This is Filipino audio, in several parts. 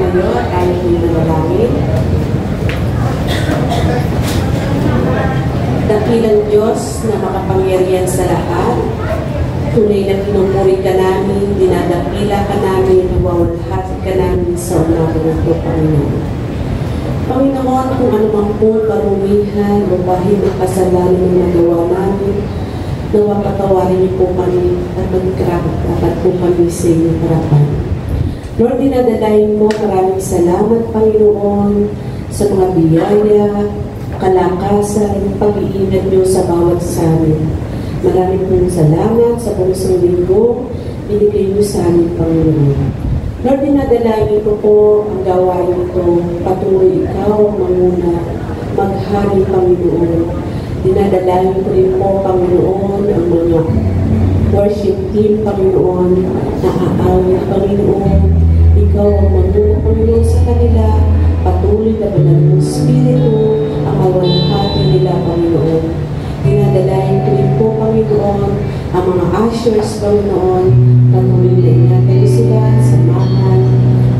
tumayo at tayo po'y manalangin. Dakilang Diyos na makapangyarihan sa lahat, tunay na pinupuri ka namin, dinadakila ka namin, nawawalhati ka namin sa umaga ng po, Panginoon. Panginoon, kung ano man po karumihan o bahid ng kasalanan ng nagawa namin, nawa patawarin niyo po kami at magkarapat po kami sa inyong harapan. Lord, dinadalain mo, maraming salamat, Panginoon, sa mga biyaya, kalakasan, pag-iingat niyo sa bawat sa amin. Maraming pong salamat sa pumusang linggo, binigay niyo sa amin, Panginoon. Lord, dinadalain ko po ang gawain ito, patuloy ikaw ang manguna, maghari, Panginoon. Dinadalain ko rin po, Panginoon, ang mga worship team, Panginoon, na aawit, Panginoon. Ikaw ang manguna, Panginoon, sa kanila, patuloy na banal mong Espiritu, ang mawalhati nila, Panginoon. Dinadalain ko rin po, Panginoon, ang mga ushers, Panginoon, patuloy na ingatan sila, samahan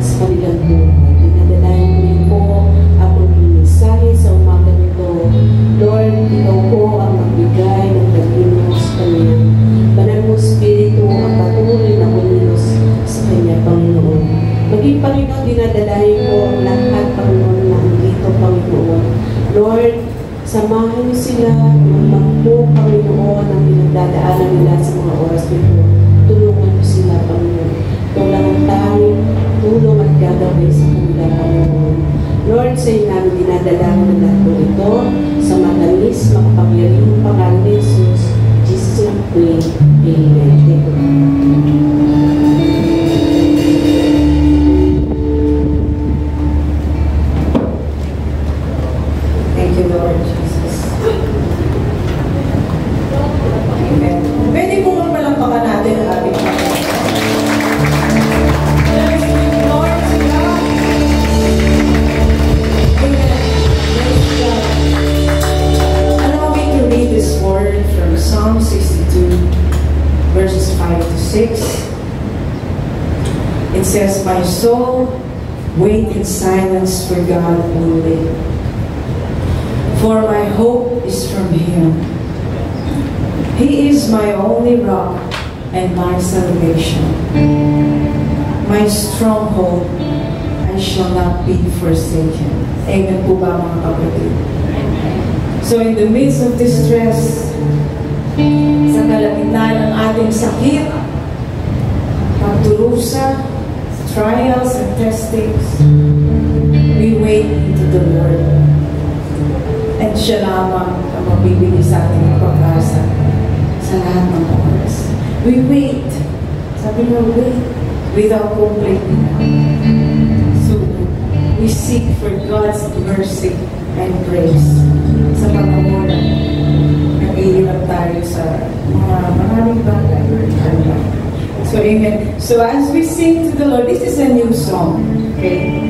sa kanilang buhay. Dinadalain ko rin po ang mag-mensahe sa umaga nito. Lord, ikaw po ang magbigay ng pag-inos sa kanya. Banal mong Espiritu ang patuloy na kumilos sa kanya, Panginoon. Maging Panginoon, dinadalain ko ang lahat, Panginoon, na andito, Panginoon. Lord, samahan niyo sila, magpagpo, Panginoon, ang pinagdadaanan nila sa mga oras nito. Tulungan niyo sila, Panginoon. Tulungan ang tayo, tulong at gagawin sa kanila, Panginoon. Lord, sa iyo namin dinadalaman ng lahat po ito sa matamis, makapangyarihang pangalan ni Jesus. Jesus and pray. Amen. Thank you. Thank you, Lord Jesus. Amen. Pwede po nga palampakan natin ang ating Panginoon. Lord, God. Allow me to read this word from Psalm 62, verses 5 to 6. It says, "My soul, wait in silence for God only, for my hope is from Him. He is my only rock and my salvation, my stronghold. I shall not be forsaken." Amen po ba, mga kapatid? So in the midst of distress, sa kalagitnaan ng ating sakit, pagdurusa, trials and testings, we wait into the Lord. And siya lamang ang mabibigay sa ating pag-asa sa lahat ng oras. We wait. Sabi nga, wait without complaining. So, we seek for God's mercy and grace sa panahon na nag-iirap tayo sa mga maraming bagay. So, amen. So, as we sing to the Lord, this is a new song. Okay?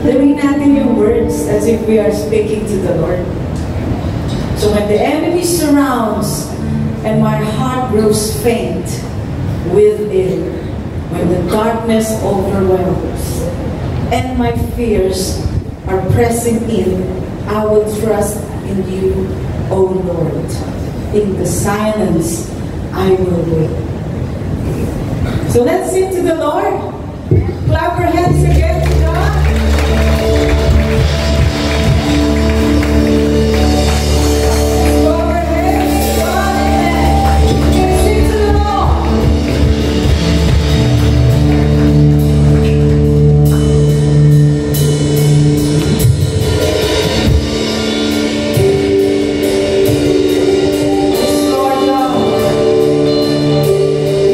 Gawin natin yung words as if we are speaking to the Lord. So, when the enemy surrounds and my heart grows faint within, when the darkness overwhelms and my fears are pressing in, I will trust in you, O Lord. In the silence, I will wait. So let's sing to the Lord. Clap our hands again to God.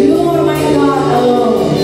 You are my God alone.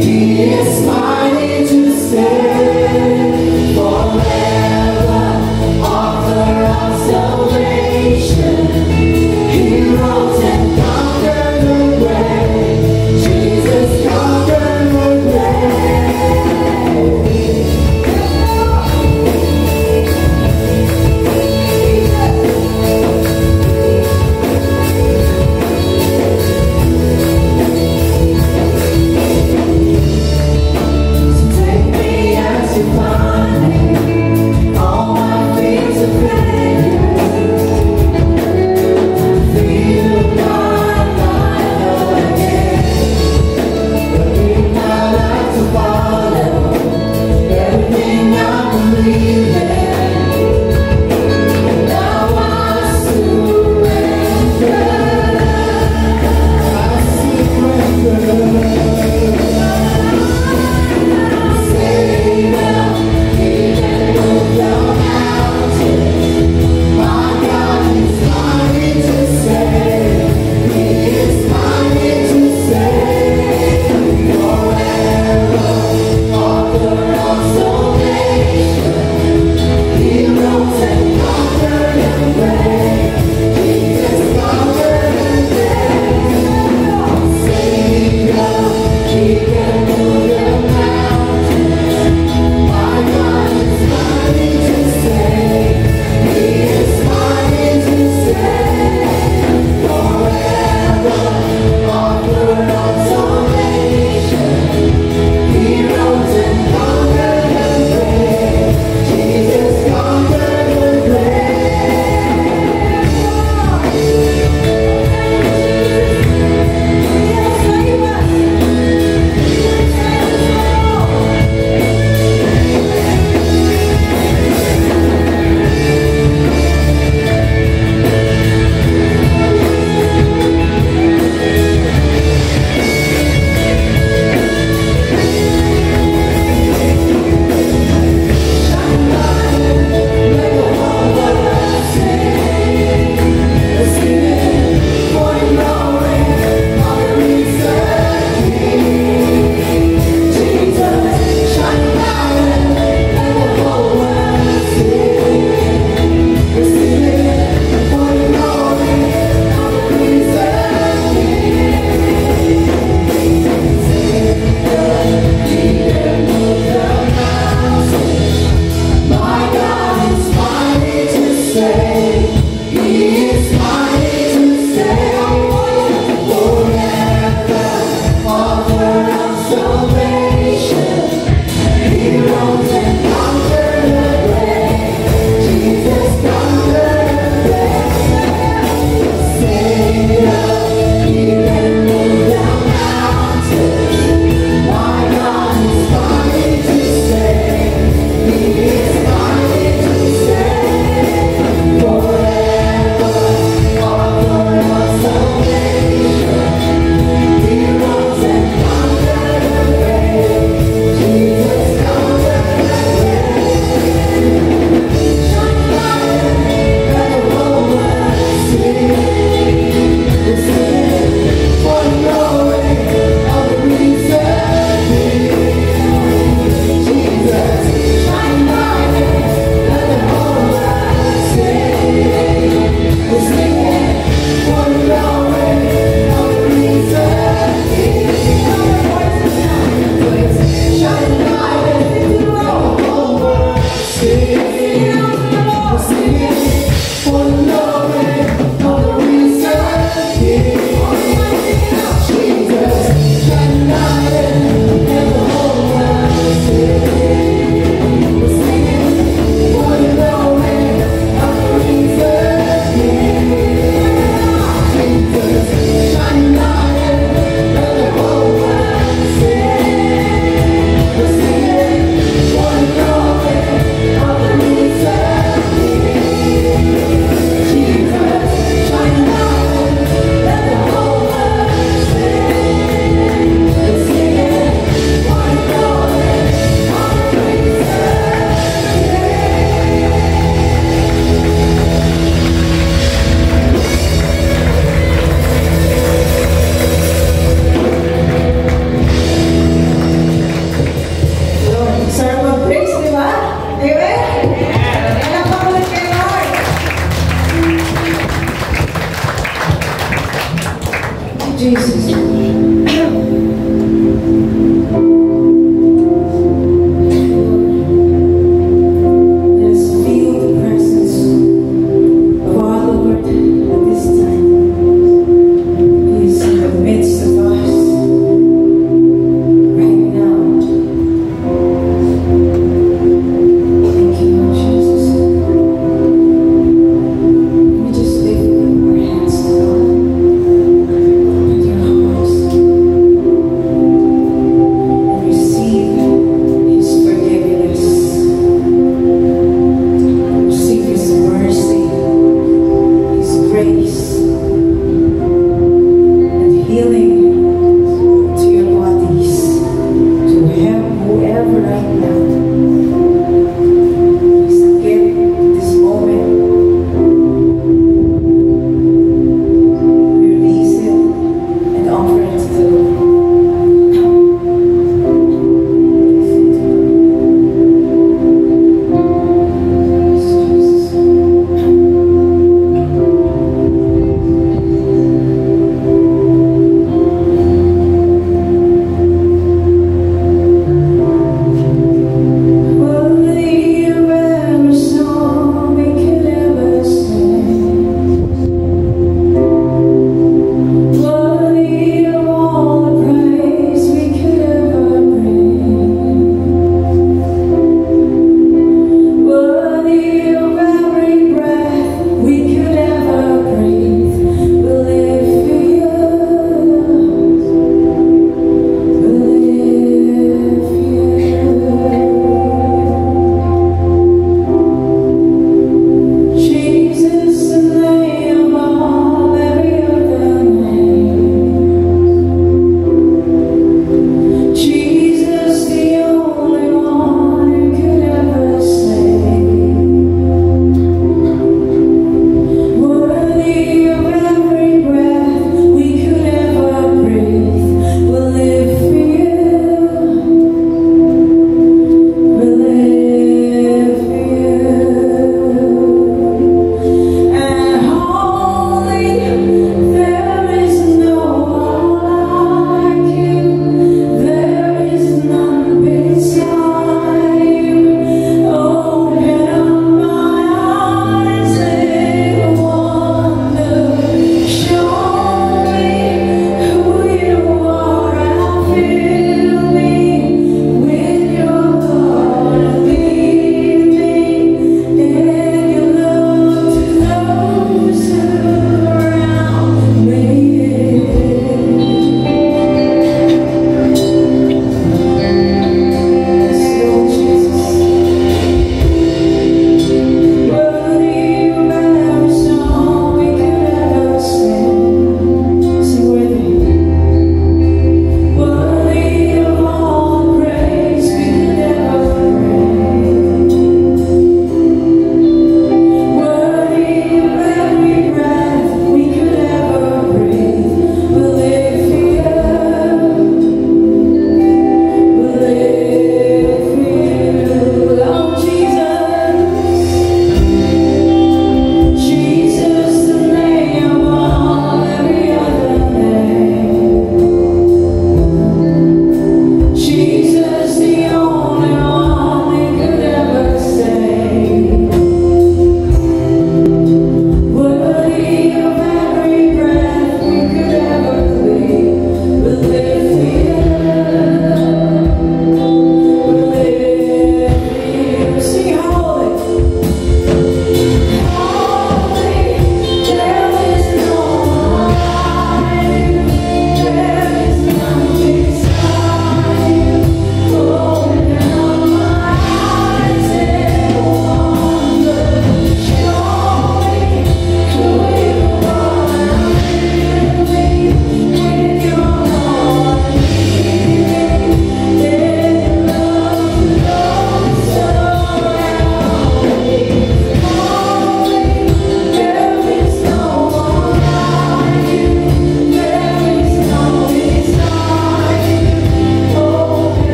He is mighty to save forever.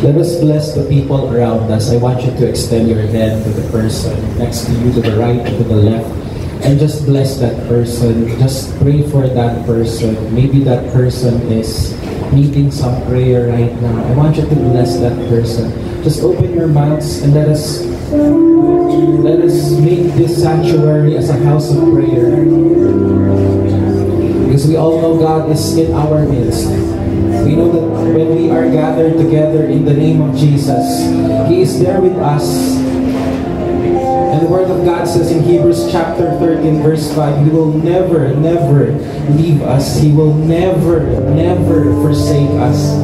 Let us bless the people around us. I want you to extend your hand to the person next to you, to the right, to the left, and just bless that person. Just pray for that person. Maybe that person is needing some prayer right now. I want you to bless that person. Just open your mouths and let us make this sanctuary as a house of prayer. Because we all know God is in our midst. We know that when we are gathered together in the name of Jesus, He is there with us. And the Word of God says in Hebrews chapter 13 verse 5, He will never, never leave us. He will never, never forsake us.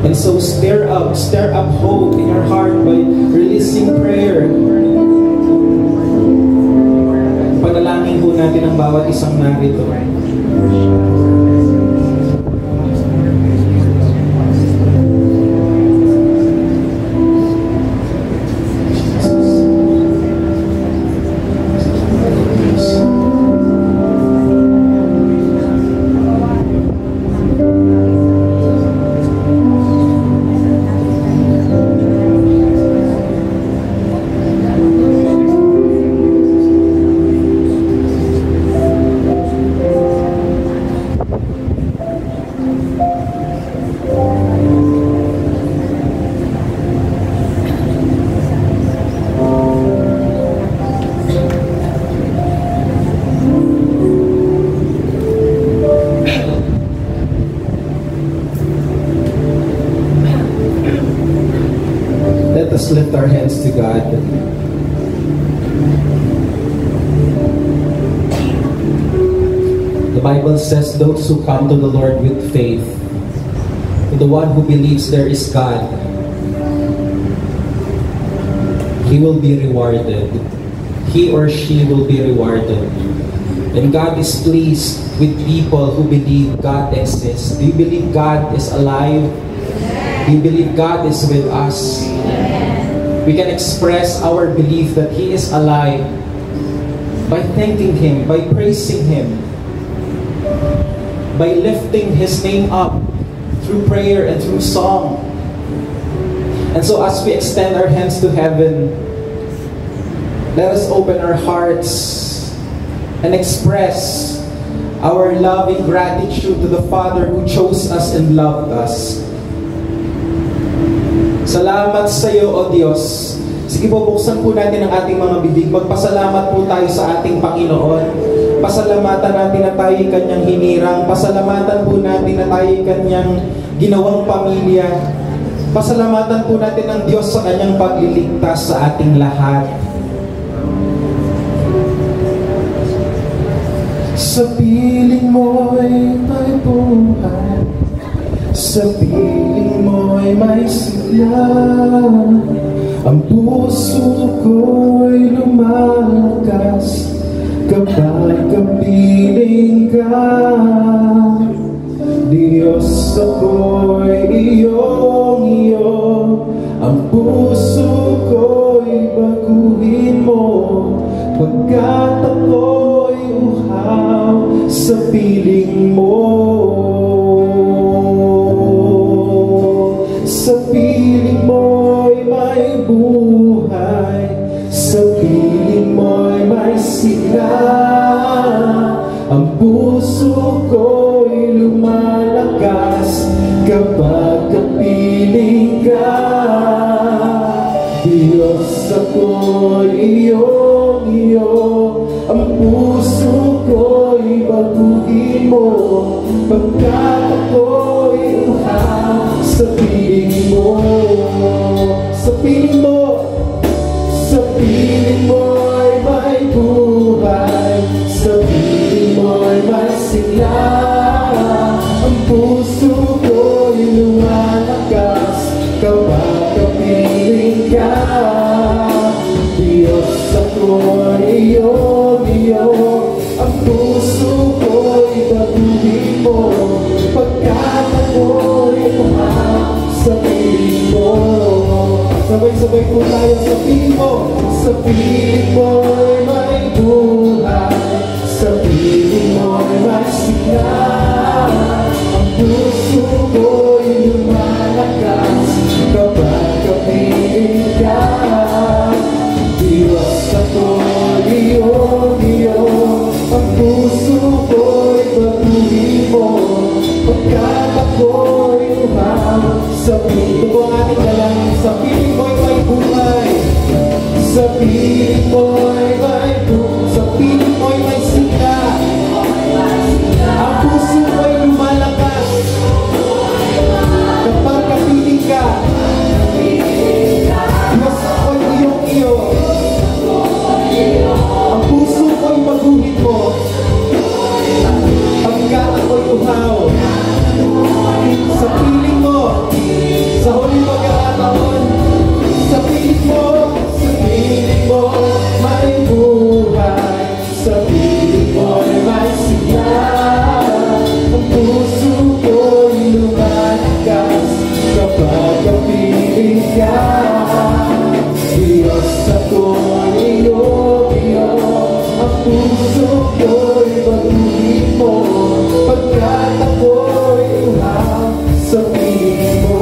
And so stir up hope in your heart by releasing prayer. Panalangin po natin ang bawat isang narito. Let's lift our hands to God. The Bible says those who come to the Lord with faith, to the one who believes there is God, he will be rewarded. He or she will be rewarded. And God is pleased with people who believe God exists. Do you believe God is alive? Do you believe God is with us? We can express our belief that He is alive by thanking Him, by praising Him, by lifting His name up through prayer and through song. And so as we extend our hands to heaven, let us open our hearts and express our loving gratitude to the Father who chose us and loved us. Salamat sa iyo, O Diyos. Sige po, buksan po natin ang ating mga bibig. Magpasalamat po tayo sa ating Panginoon. Pasalamatan natin na tayo Kanyang hinirang. Pasalamatan po natin na tayo Kanyang ginawang pamilya. Pasalamatan po natin ang Diyos sa Kanyang pagliligtas sa ating lahat. Sa piling mo'y may buhay, sa piling mo'y may sigla, ang puso ko'y lumalakas kapag kapiling ka. Diyos, ako'y iyong-iyo, ang puso ko'y baguhin mo, pagkat ako'y uhaw sa piling mo. Sa piling mo'y may buhay, sa piling mo'y may sigla, ang puso ko'y lumalakas kapag kapiling ka. Diyos, ako'y iyong-iyo, ang puso ko'y baguhin mo, pagkat ako'y uhaw sa piling mo. Sa piling mo, sa piling mo'y may buhay, sa piling mo'y may sigla, ang puso ko'y lumalakas kapag kapiling ka. Diyos, ako'y iyong-iyo, ang puso ko'y baguhin mo, pagkat ako'y uhaw sa piling mo. Sabay-sabay po tayo sa piling mo. Sa piling mo'y may buhay, sa piling mo'y may sigla, ang puso ko'y lumalakas kapag kapiling ka. Diyos, ako'y iyong-iyo, ang puso ko'y baguhin mo, pagkat ako'y uhaw sa piling. Ito po ang ating dalangin. Sa piling mo'y may buhay, sa piling mo'y may buhay, sa piling mo'y may sigla, ang puso ko'y lumalakas kapag kapiling ka. Diyos, ako'y iyong-iyo, ang puso ko'y baguhin mo, pagkat ako'y uhaw sa piling mo. Sa huling pagkakataon, sa piling mo, sa piling mo may buhay, sa piling mo may sigla, ang puso ko'y lumalakas kapag kapiling ka. Diyos, ako'y iyong-iyo, ang puso ko'y baguhin mo, pagkat ako'y uhaw sa piling mo.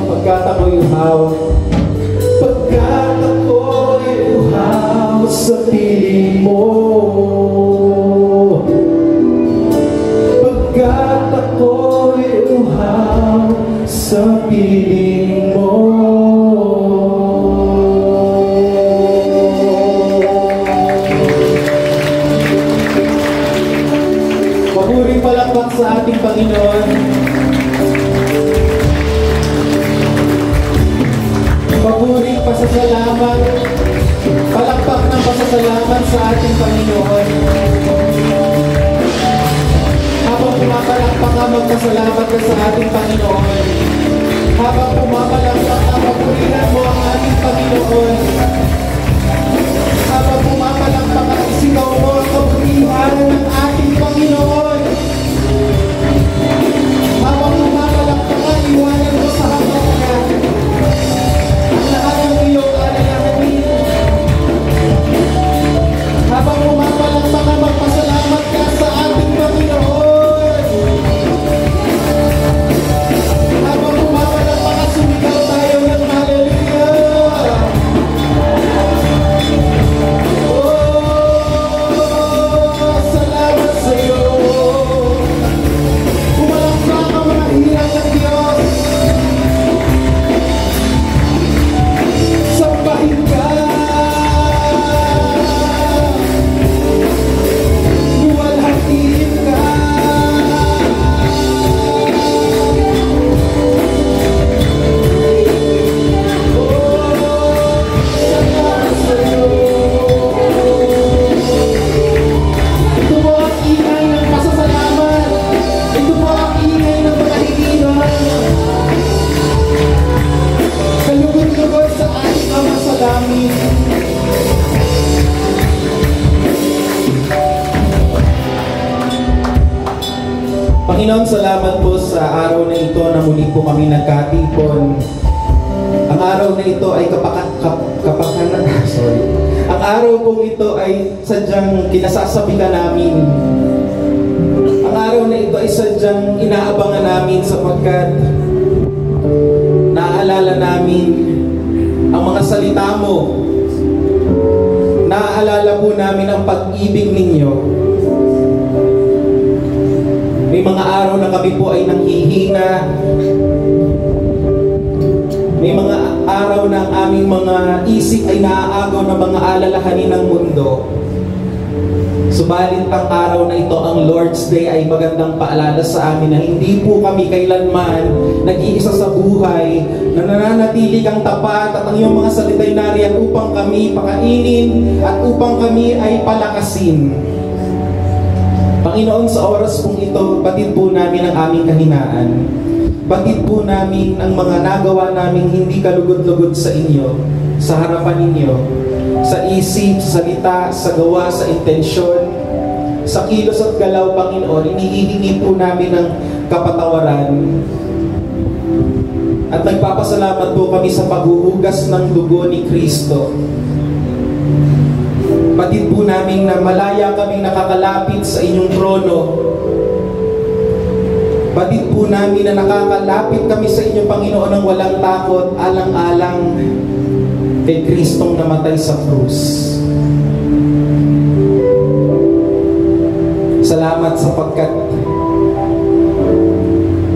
Pagkat ako'y uhaw, pagkat ako'y uhaw sa piling mo, pagkat ako'y uhaw sa piling mo. Maburing palakpak sa ating Panginoon. Maburing pasasalamat, palakpak ng pasasalamat sa ating Panginoon. Habang pumapalakpak ka, magpasalamat ka sa ating Panginoon. Habang pumapalakpak ka, papurihan mo ang ating Panginoon. Habang pumapalakpak ka, isigaw mo ang kabutihan pangalan ng ating Panginoon. Habang lumapalakpakan, iwanan mo sa hangganan ang lahat ng iyong alalahanin. Habang lumapalakpakan, magpasalamat ka sa ating Panginoon. Habang lumapalakpakan, sumigaw tayo ng hallelujah. Salamat sa iyo. Pumalakpak ang mga hirang ng Diyos. Sambahin ka. Luwalhatiin ka. Salamat sa iyo. Ito po ang ingay ng pasasalamat. Ito po ang ingay ng pagkahilingan. Kalugod-lugod sa ating Ama sa langit. Panginoon, salamat po sa araw na ito na muli po kami nagkatipon. Ang araw na ito ay Ang araw pong ito ay sadyang kinasasabi ka namin. Ang araw na ito ay sadyang inaabangan namin sapagkat naaalala namin ang mga salita mo. Naaalala po namin ang pag-ibig ninyo. May mga araw na kami po ay nanghihina. May mga araw na ang aming mga isip ay naaagaw ng mga alalahanin ng mundo. Subalit ang araw na ito, ang Lord's Day, ay magandang paalala sa amin na hindi po kami kailanman nag-iisa sa buhay, na nananatili kang tapat at ang iyong mga salita'y nariyan upang kami pakainin at upang kami ay palakasin. Panginoon, sa oras pong ito, batid po namin ang aming kahinaan. Batid po namin ang mga nagawa naming hindi kalugod-lugod sa inyo, sa harapan ninyo, sa isip, sa salita, sa gawa, sa intensyon, sa kilos at galaw, Panginoon. Inihihingi po namin ng kapatawaran. At nagpapasalamat po kami sa paghuhugas ng dugo ni Kristo. Batid po namin na malaya kaming nakakalapit sa inyong trono. Batid po namin na nakakalapit kami sa inyong Panginoon ng walang takot, alang-alang kay Kristong namatay sa krus. Salamat sapagkat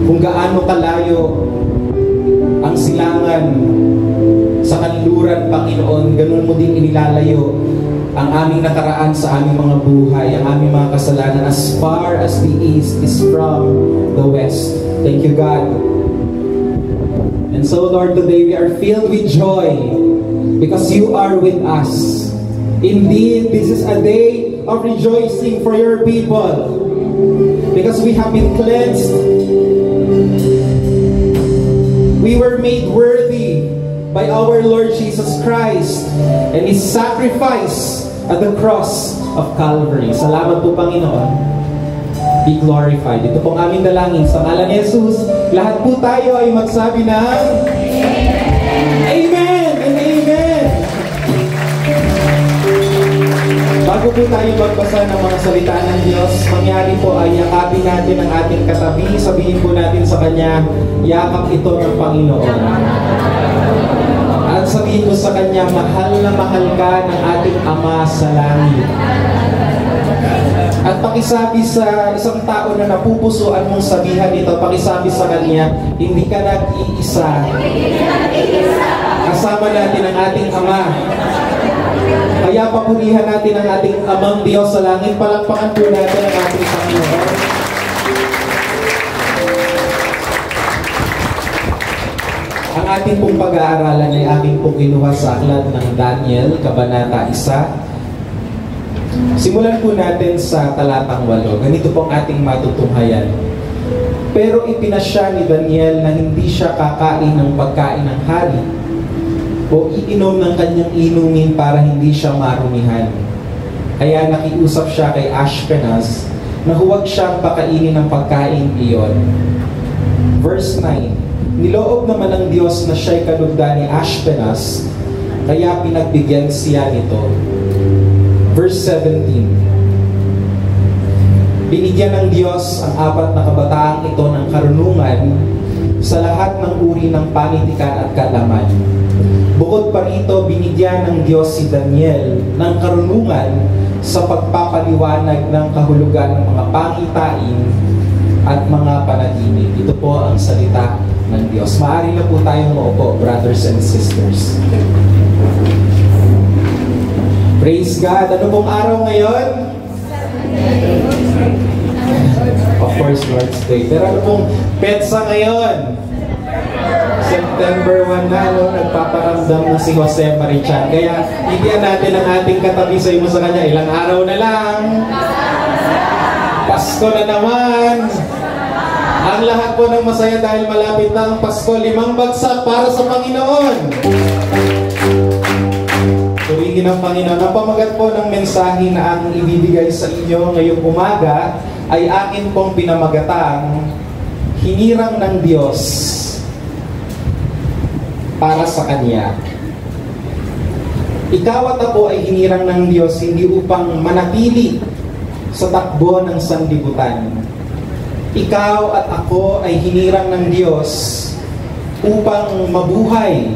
kung gaano kalayo ang silangan sa kanluran, Panginoon, ganun mo din inilalayo ang aming nakaraan sa aming mga buhay, ang aming mga kasalanan, as far as the east is from the west. Thank you, God. And so, Lord, today we are filled with joy because you are with us. Indeed, this is a day of rejoicing for your people because we have been cleansed. We were made worthy by our Lord Jesus Christ and His sacrifice at the cross of Calvary. Salamat po, Panginoon. Be glorified. Ito pong aming dalangin sa ngalan ni Jesus. Lahat po tayo ay magsabi ng Amen and Amen. Bago po tayo magbasa ng mga salita ng Diyos, mangyari po ay yakapin natin ang ating katabi. Sabihin po natin sa Kanya, yakap ito ng Panginoon. At sabihin ko sa Kanya, mahal na mahal ka ng ating Ama sa langit. At pakisabi sa isang tao na napupusuan mong sabihan ito, pakisabi sa Kanya, hindi ka nag-iisa. Kasama natin ang ating Ama. Kaya papurihan natin ang ating Amang Diyos sa langit. Palakpakan po natin ang ating Panginoon. Ang ating pong pag-aaralan ay ating pong kinuha sa aklat ng Daniel, Kabanata 1. Simulan po natin sa talatang 8. Ganito pong ating matutunghayan. Pero ipinasya ni Daniel na hindi siya kakain ng pagkain ng hari o iinom ng kanyang inumin para hindi siya marumihan. Kaya nakiusap siya kay Ashpenaz na huwag siyang pakainin ng pagkain iyon. Verse 9, niloob naman ng Diyos na siya'y kalugda ni Ashpenaz, kaya pinagbigyan siya nito. Verse 17, binigyan ng Diyos ang 4 na kabataang ito ng karunungan sa lahat ng uri ng panitikan at kaalaman. Bukod pa rito, binigyan ng Diyos si Daniel ng karunungan sa pagpapaliwanag ng kahulugan ng mga pangitain at mga panaginip. Ito po ang salita ng Diyos. Maaari na po tayong maupo, brothers and sisters. Praise God! Ano pong araw ngayon? Of course, Lord's Day. Pero ano pong petsa ngayon? September 1 na, no? Nagpaparamdam na si Jose Marichan. Kaya, hindi natin ang ating katabi sa mo sa kanya. Ilang araw na lang. Pasko na naman. Ang lahat po ng masaya dahil malapit na ang Pasko. 5 bagsak para sa Panginoon. Tuwingin ng Panginoon. Ang pamagat po ng mensahe na ang ibibigay sa inyo ngayong umaga ay akin pong pinamagatang hinirang ng Diyos para sa Kanya. Ikaw at ako ay hinirang ng Diyos hindi upang manatili sa takbo ng sanlibutan. Ikaw at ako ay hinirang ng Diyos upang mabuhay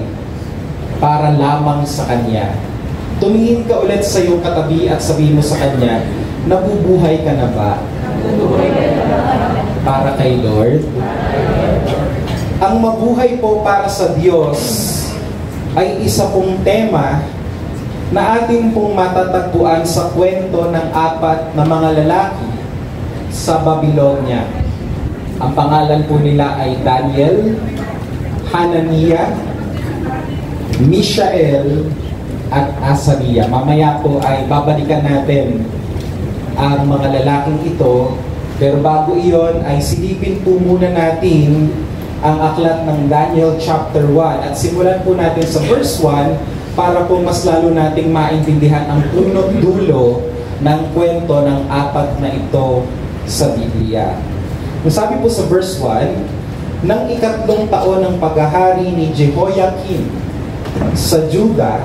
para lamang sa Kanya. Tumingin ka ulit sa iyong katabi at sabihin mo sa Kanya, nabubuhay ka na ba? Para kay Lord? Ang mabuhay po para sa Diyos ay isa pong tema na atin pong matatagpuan sa kwento ng 4 na mga lalaki sa Babylonia. Ang pangalan po nila ay Daniel, Hananiah, Mishael, at Azariah. Mamaya po ay babalikan natin ang mga lalaking ito. Pero bago iyon ay silipin po muna natin ang aklat ng Daniel chapter 1. At simulan po natin sa verse 1 para po mas lalo nating maintindihan ang punot dulo ng kwento ng 4 na ito sa Biblia. Sabi po sa verse 1, nang 3 taon ng paghahari ni Jehoiakim sa Juda,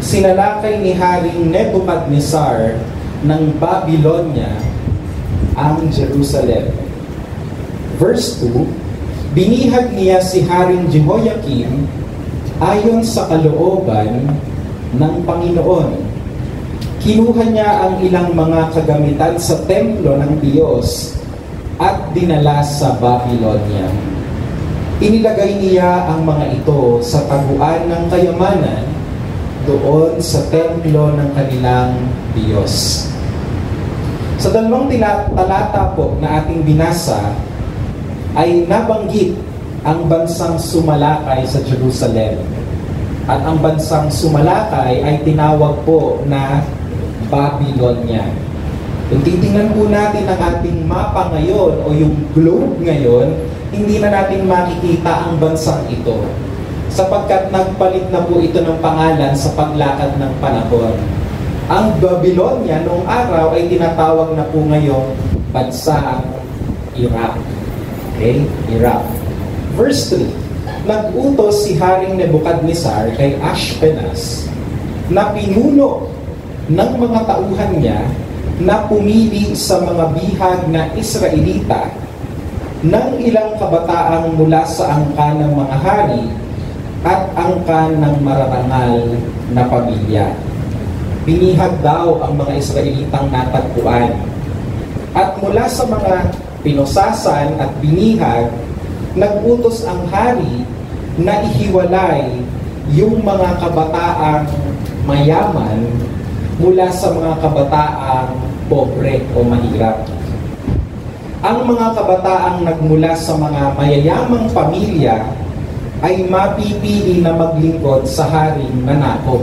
sinalakay ni Haring Nebuchadnezzar ng Babylonia ang Jerusalem. Verse 2, binihag niya si Haring Jehoiakim ayon sa kalooban ng Panginoon. Kinuha niya ang ilang mga kagamitan sa templo ng Diyos at dinala sa Babylonia. Inilagay niya ang mga ito sa taguan ng kayamanan doon sa templo ng kanilang Diyos. Sa 2 talata po na ating binasa, ay nabanggit ang bansang sumalakay sa Jerusalem. At ang bansang sumalakay ay tinawag po na Babylonia. Kung titingnan po natin ang ating mapa ngayon o yung globe ngayon, hindi na natin makikita ang bansang ito. Sapagkat nagpalit na po ito ng pangalan sa paglakad ng panahon. Ang Babylonia noong araw ay tinatawag na po ngayong bansang Iraq. Okay? Iraq. Verse 3, nag-utos si Haring Nebuchadnezzar kay Ashpenaz na pinuno ng mga tauhan niya na pumili sa mga bihag na Israelita ng ilang kabataang mula sa angkan ng mga hari at angkan ng mararangal na pamilya. Binihag daw ang mga Israelitang natagpuan. At mula sa mga pinusasan at binihag, nag-utos ang hari na ihiwalay yung mga kabataang mayaman mula sa mga kabataang pobre o mahirap. Ang mga kabataang nagmula sa mga mayayamang pamilya ay mapipili na maglingkod sa haring nanakop.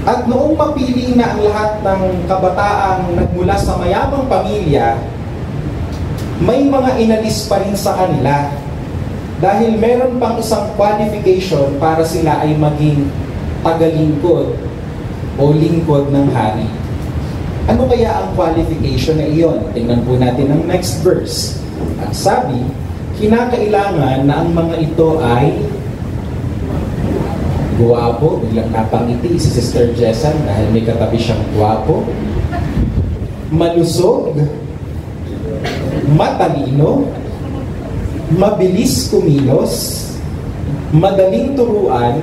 At noong mapili na ang lahat ng kabataang nagmula sa mayamang pamilya, may mga inalis pa rin sa kanila dahil meron pang isang qualification para sila ay maging tagalingkod o o lingkod ng hari. Ano kaya ang qualification na iyon? Tingnan po natin ang next verse. Ang sabi, kinakailangan na ang mga ito ay guwapo. Biglang napangiti si Sister Jessan dahil may katabi siyang guwapo. Malusog, matalino, mabilis kumilos, madaling turuan,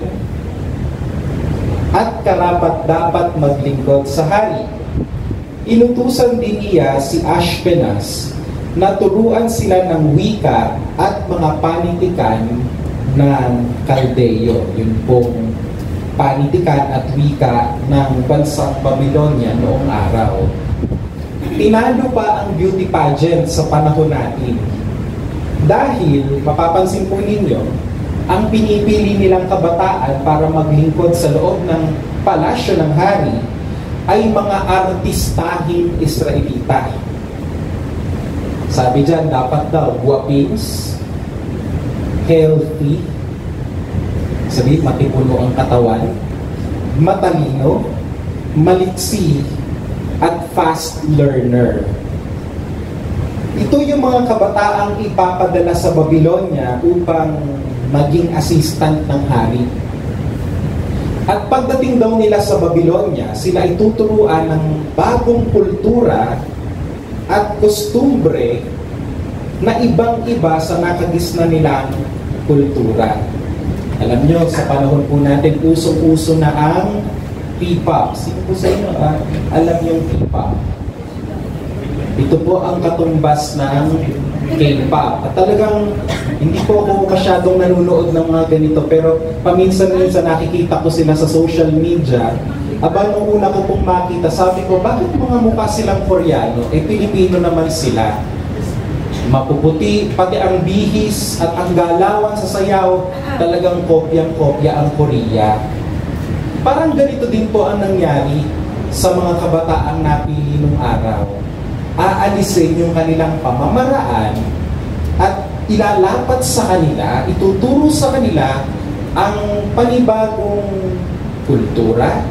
at karapat-dapat maglingkod sa hari. Inutusan din niya si Ashpenaz na turuan sila ng wika at mga panitikan ng Kaldeo. Yun pong panitikan at wika ng bansang Babylonia noong araw. Tinalo pa ang beauty pageant sa panahon natin. Dahil, mapapansin po ninyo, ang pinipili nilang kabataan para maglingkod sa loob ng palasyo ng hari ay mga artistahing Israelita. Sabi dyan, dapat daw guwapings, healthy, sabi, matipuno ang katawan, matalino, maliksi, at fast learner. Ito yung mga kabataang ipapadala sa Babylonia upang maging assistant ng hari. At pagdating daw nila sa Babylonia, sila ay tuturuan ng bagong kultura at kostumbre na ibang-iba sa nakagisna nilang kultura. Alam nyo, sa panahon po natin, usong-uso na ang P-pop. Sino po sa inyo alam yung P-pop? Ito po ang katumbas ng K-pop. At talagang hindi po ako masyadong nanonood ng mga ganito, pero paminsan-minsan nakikita ko sila sa social media. Aba, nung una ko pong makita, sabi ko, bakit mga mukha silang Koreano? Eh, Pilipino naman sila. Mapuputi, pati ang bihis at ang galawan sa sayaw, talagang kopyang-kopya ang Korea. Parang ganito din po ang nangyari sa mga kabataang napili nung araw. Aalisin yung kanilang pamamaraan at ilalapat sa kanila, ituturo sa kanila ang panibagong kultura,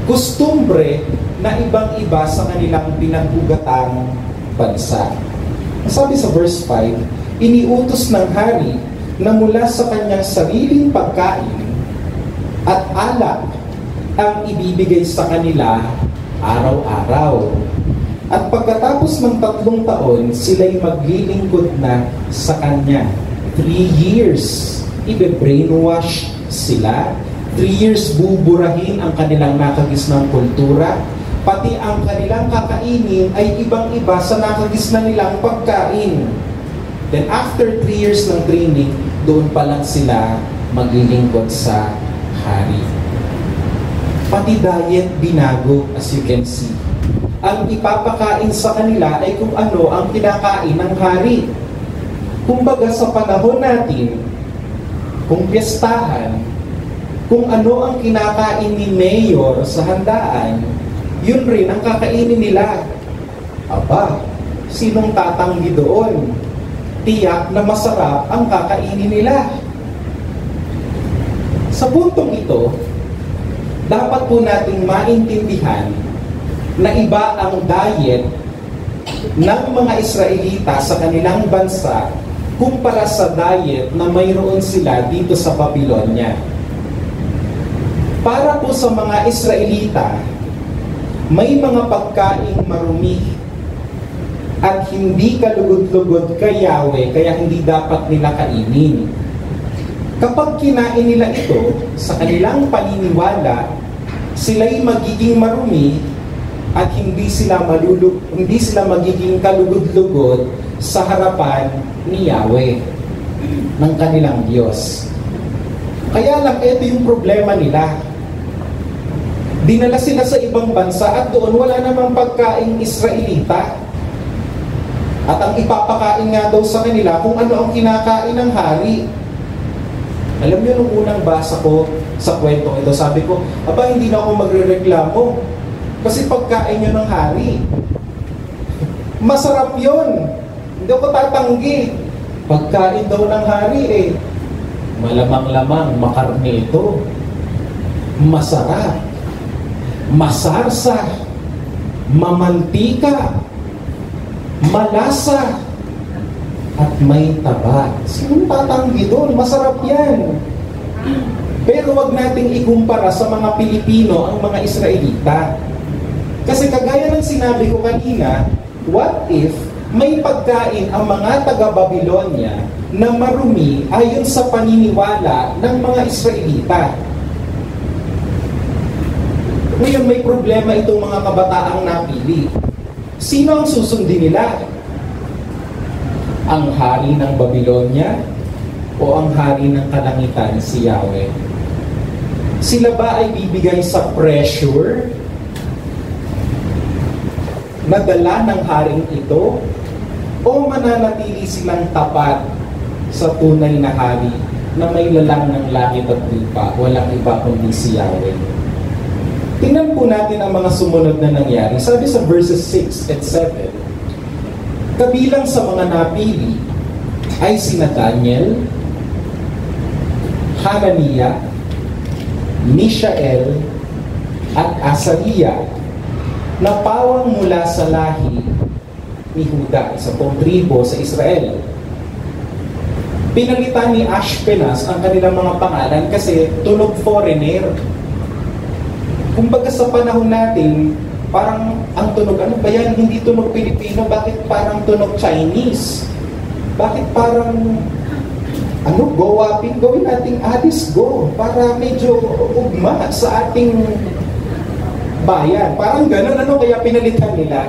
kostumbre na ibang-iba sa kanilang pinaghugatang bansa. Sabi sa verse 5, iniutos ng hari na mula sa kanyang sariling pagkain at alak ang ibibigay sa kanila araw-araw. At pagkatapos ng 3 taon, sila'y maglilingkod na sa kanya. 3 years, ibe-brainwash sila. 3 years buburahin ang kanilang nakagisnang kultura. Pati ang kanilang kakainin ay ibang-iba sa nakagisna nilang pagkain. Then after 3 years ng training, doon pa lang sila maglilingkod sa hari. Pati diet binago, as you can see. Ang ipapakain sa kanila ay kung ano ang kinakain ng hari. Kumbaga sa panahon natin, kung piyestahan, kung ano ang kinakain ni Mayor sa handaan, yun rin ang kakainin nila. Aba, sinong tatanggi doon? Tiyak na masarap ang kakainin nila. Sa puntong ito, dapat po nating maintindihan na iba ang diet ng mga Israelita sa kanilang bansa kumpara sa diet na mayroon sila dito sa Babylonia. Para po sa mga Israelita, may mga pagkaing marumi at hindi kalugod-lugod kay Yahweh, kaya hindi dapat nila kainin. Kapag kinain nila ito, sa kanilang paniniwala, sila'y magiging marumi at hindi sila magiging kalugod-lugod sa harapan ni Yahweh, ng kanilang Diyos. Kaya lang, ito yung problema nila. Dinala sila sa ibang bansa at doon wala namang pagkaing Israelita. At ang ipapakain nga daw sa kanila kung ano ang kinakain ng hari. Alam niyo, nung unang basa ko sa kwento ito, sabi ko, aba, hindi na ako magrereklamo. Kasi pagkain nyo ng hari, masarap yun. Hindi ako tatanggi. Pagkain daw ng hari eh, malamang-lamang, makarne ito. Masarap. masarsa, mamantika, malasa, at may taba. Sino tatanggi doon? Masarap yan. Pero wag nating ikumpara sa mga Pilipino ang mga Israelita. Kasi kagaya ng sinabi ko kanina, what if may pagkain ang mga taga-Babylonia na marumi ayon sa paniniwala ng mga Israelita? Ngayon may problema itong mga kabataang napili. Sino ang susundin nila? Ang hari ng Babylonia o ang hari ng kalangitan, si Yahweh? Sila ba ay bibigay sa pressure na dala ng haring ito? O mananatili silang tapat sa tunay na hari na may lalang ng langit at lupa, walang iba kundi si Yahweh? Tingnan po natin ang mga sumunod na nangyari. Sabi sa verses 6 and 7, kabilang sa mga napili ay sina Daniel, Hananiah, Mishael, at Azariah, na pawang mula sa lahi ni Huda, isa pong tribo sa Israel. Pinalitan ni Ashpenaz ang kanilang mga pangalan kasi tunog foreigner. Kumbaga sa panahon natin, parang ang tunog, ano ba yan? Hindi tunog Pilipino, bakit parang tunog Chinese? Bakit parang, go wapin, gawin nating Addis Go para medyo ugma sa ating bayan. Parang ganun, kaya pinalitan nila.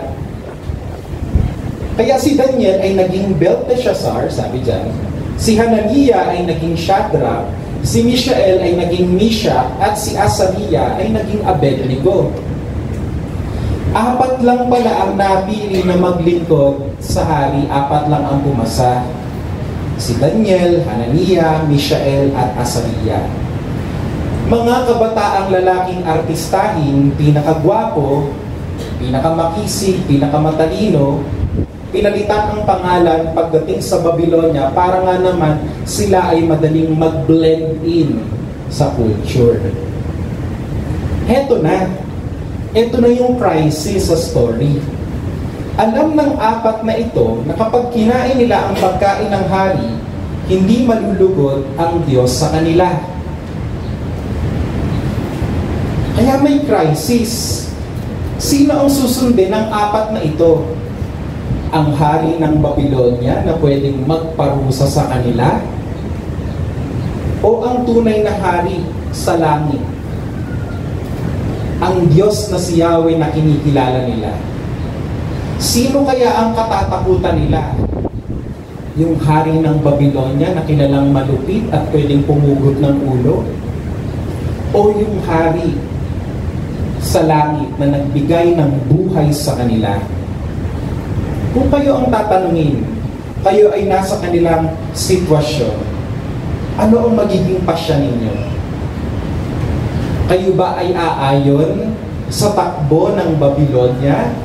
Kaya si Daniel ay naging Belteshazzar, sabi dyan. Si Hananiah ay naging Shadrach, si Mishael ay naging Meshach, at si Azariah ay naging Abednego. 4 lang pala ang napili na maglingkod sa hari, 4 lang ang pumasa. Si Daniel, Hananiah, Mishael, at Azariah. Mga kabataang lalaking artistahin, pinakagwapo, pinakamakisig, pinakamatalino, pinalitan ang pangalan pagdating sa Babylonia para nga naman sila ay madaling mag-blend in sa culture. Ito na yung crisis sa story. Alam ng 4 na ito na kapag kinain nila ang pagkain ng hari, hindi malulugod ang Diyos sa kanila. Kaya may crisis. Sino ang susundin ng 4 na ito? Ang hari ng Babylonia na pwedeng magparusa sa kanila? O ang tunay na hari sa langit? Ang Diyos na si Yahweh na kinikilala nila? Sino kaya ang katatakutan nila? Yung hari ng Babylonia na kilalang malupit at pwedeng pumugot ng ulo? O yung hari sa langit na nagbigay ng buhay sa kanila? Kung kayo ang tatanungin, kayo ay nasa kanilang sitwasyon, ano ang magiging pasya ninyo? Kayo ba ay aayon sa takbo ng Babylonia?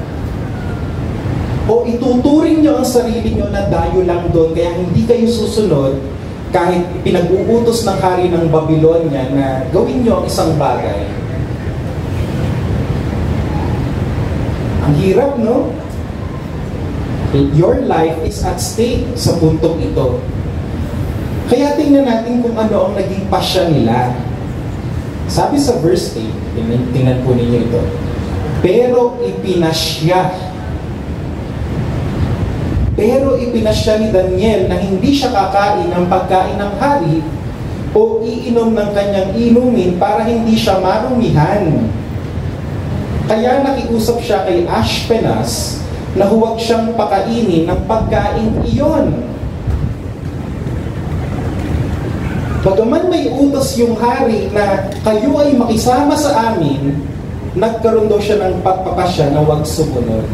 O ituturing nyo ang sarili nyo na dayo lang doon, kaya hindi kayo susunod kahit pinag-uutos ng hari ng Babylonia na gawin nyo ang isang bagay? Ang hirap, no? Your life is at stake sa puntong ito. Kaya tingnan natin kung ano ang naging pasya nila. Sabi sa verse 8, tingnan po ninyo ito. Pero ipinasya ni Daniel na hindi siya kakain ng pagkain ng hari o iinom ng kanyang inumin para hindi siya marumihan. Kaya nakiusap siya kay Ashpenaz na huwag siyang pakainin ng pagkain iyon. Bagaman may utos yung hari na kayo ay makisama sa amin, nagkaroon daw siya ng pagpapasya na huwag sumunod.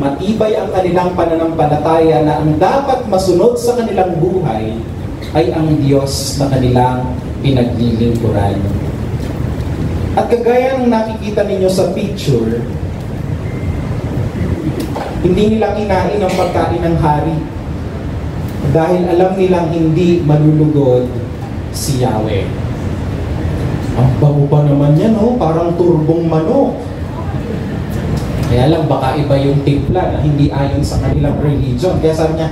Matibay ang kanilang pananampalataya na ang dapat masunod sa kanilang buhay ay ang Diyos na kanilang pinaglilingkuran. At kagaya ng nakikita ninyo sa picture, hindi nila kinain ang pagkain ng hari dahil alam nilang hindi malulugod si Yahweh. Ang bango pa naman yan, oh, parang turbong manok. Kaya lang, baka iba yung timpla na hindi ayon sa kanilang religion. Kaya sabi niya,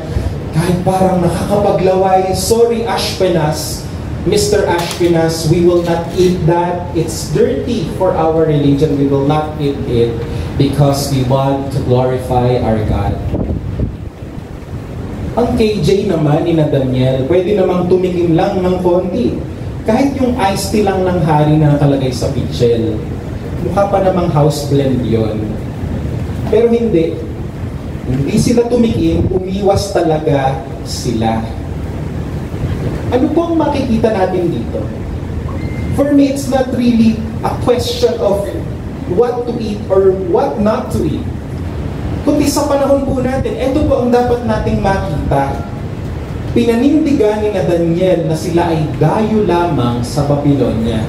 kahit parang nakakapaglaway, sorry Ashpenaz, Mr. Ashpenaz, we will not eat that. It's dirty for our religion. We will not eat it because we want to glorify our God. Ang KJ naman ni Daniel, pwede namang tumikim lang ng konti. Kahit yung iced tea lang ng hari na nakalagay sa pitchel, mukha pa namang house blend yon. Pero hindi sila tumikim, umiwas talaga sila. Ano po ang makikita natin dito? For me, it's not really a question of what to eat or what not to eat. Kundi sa panahon po natin, ito po ang dapat nating makita. Pinanindigan ni Daniel na sila ay dayo lamang sa Babylonia.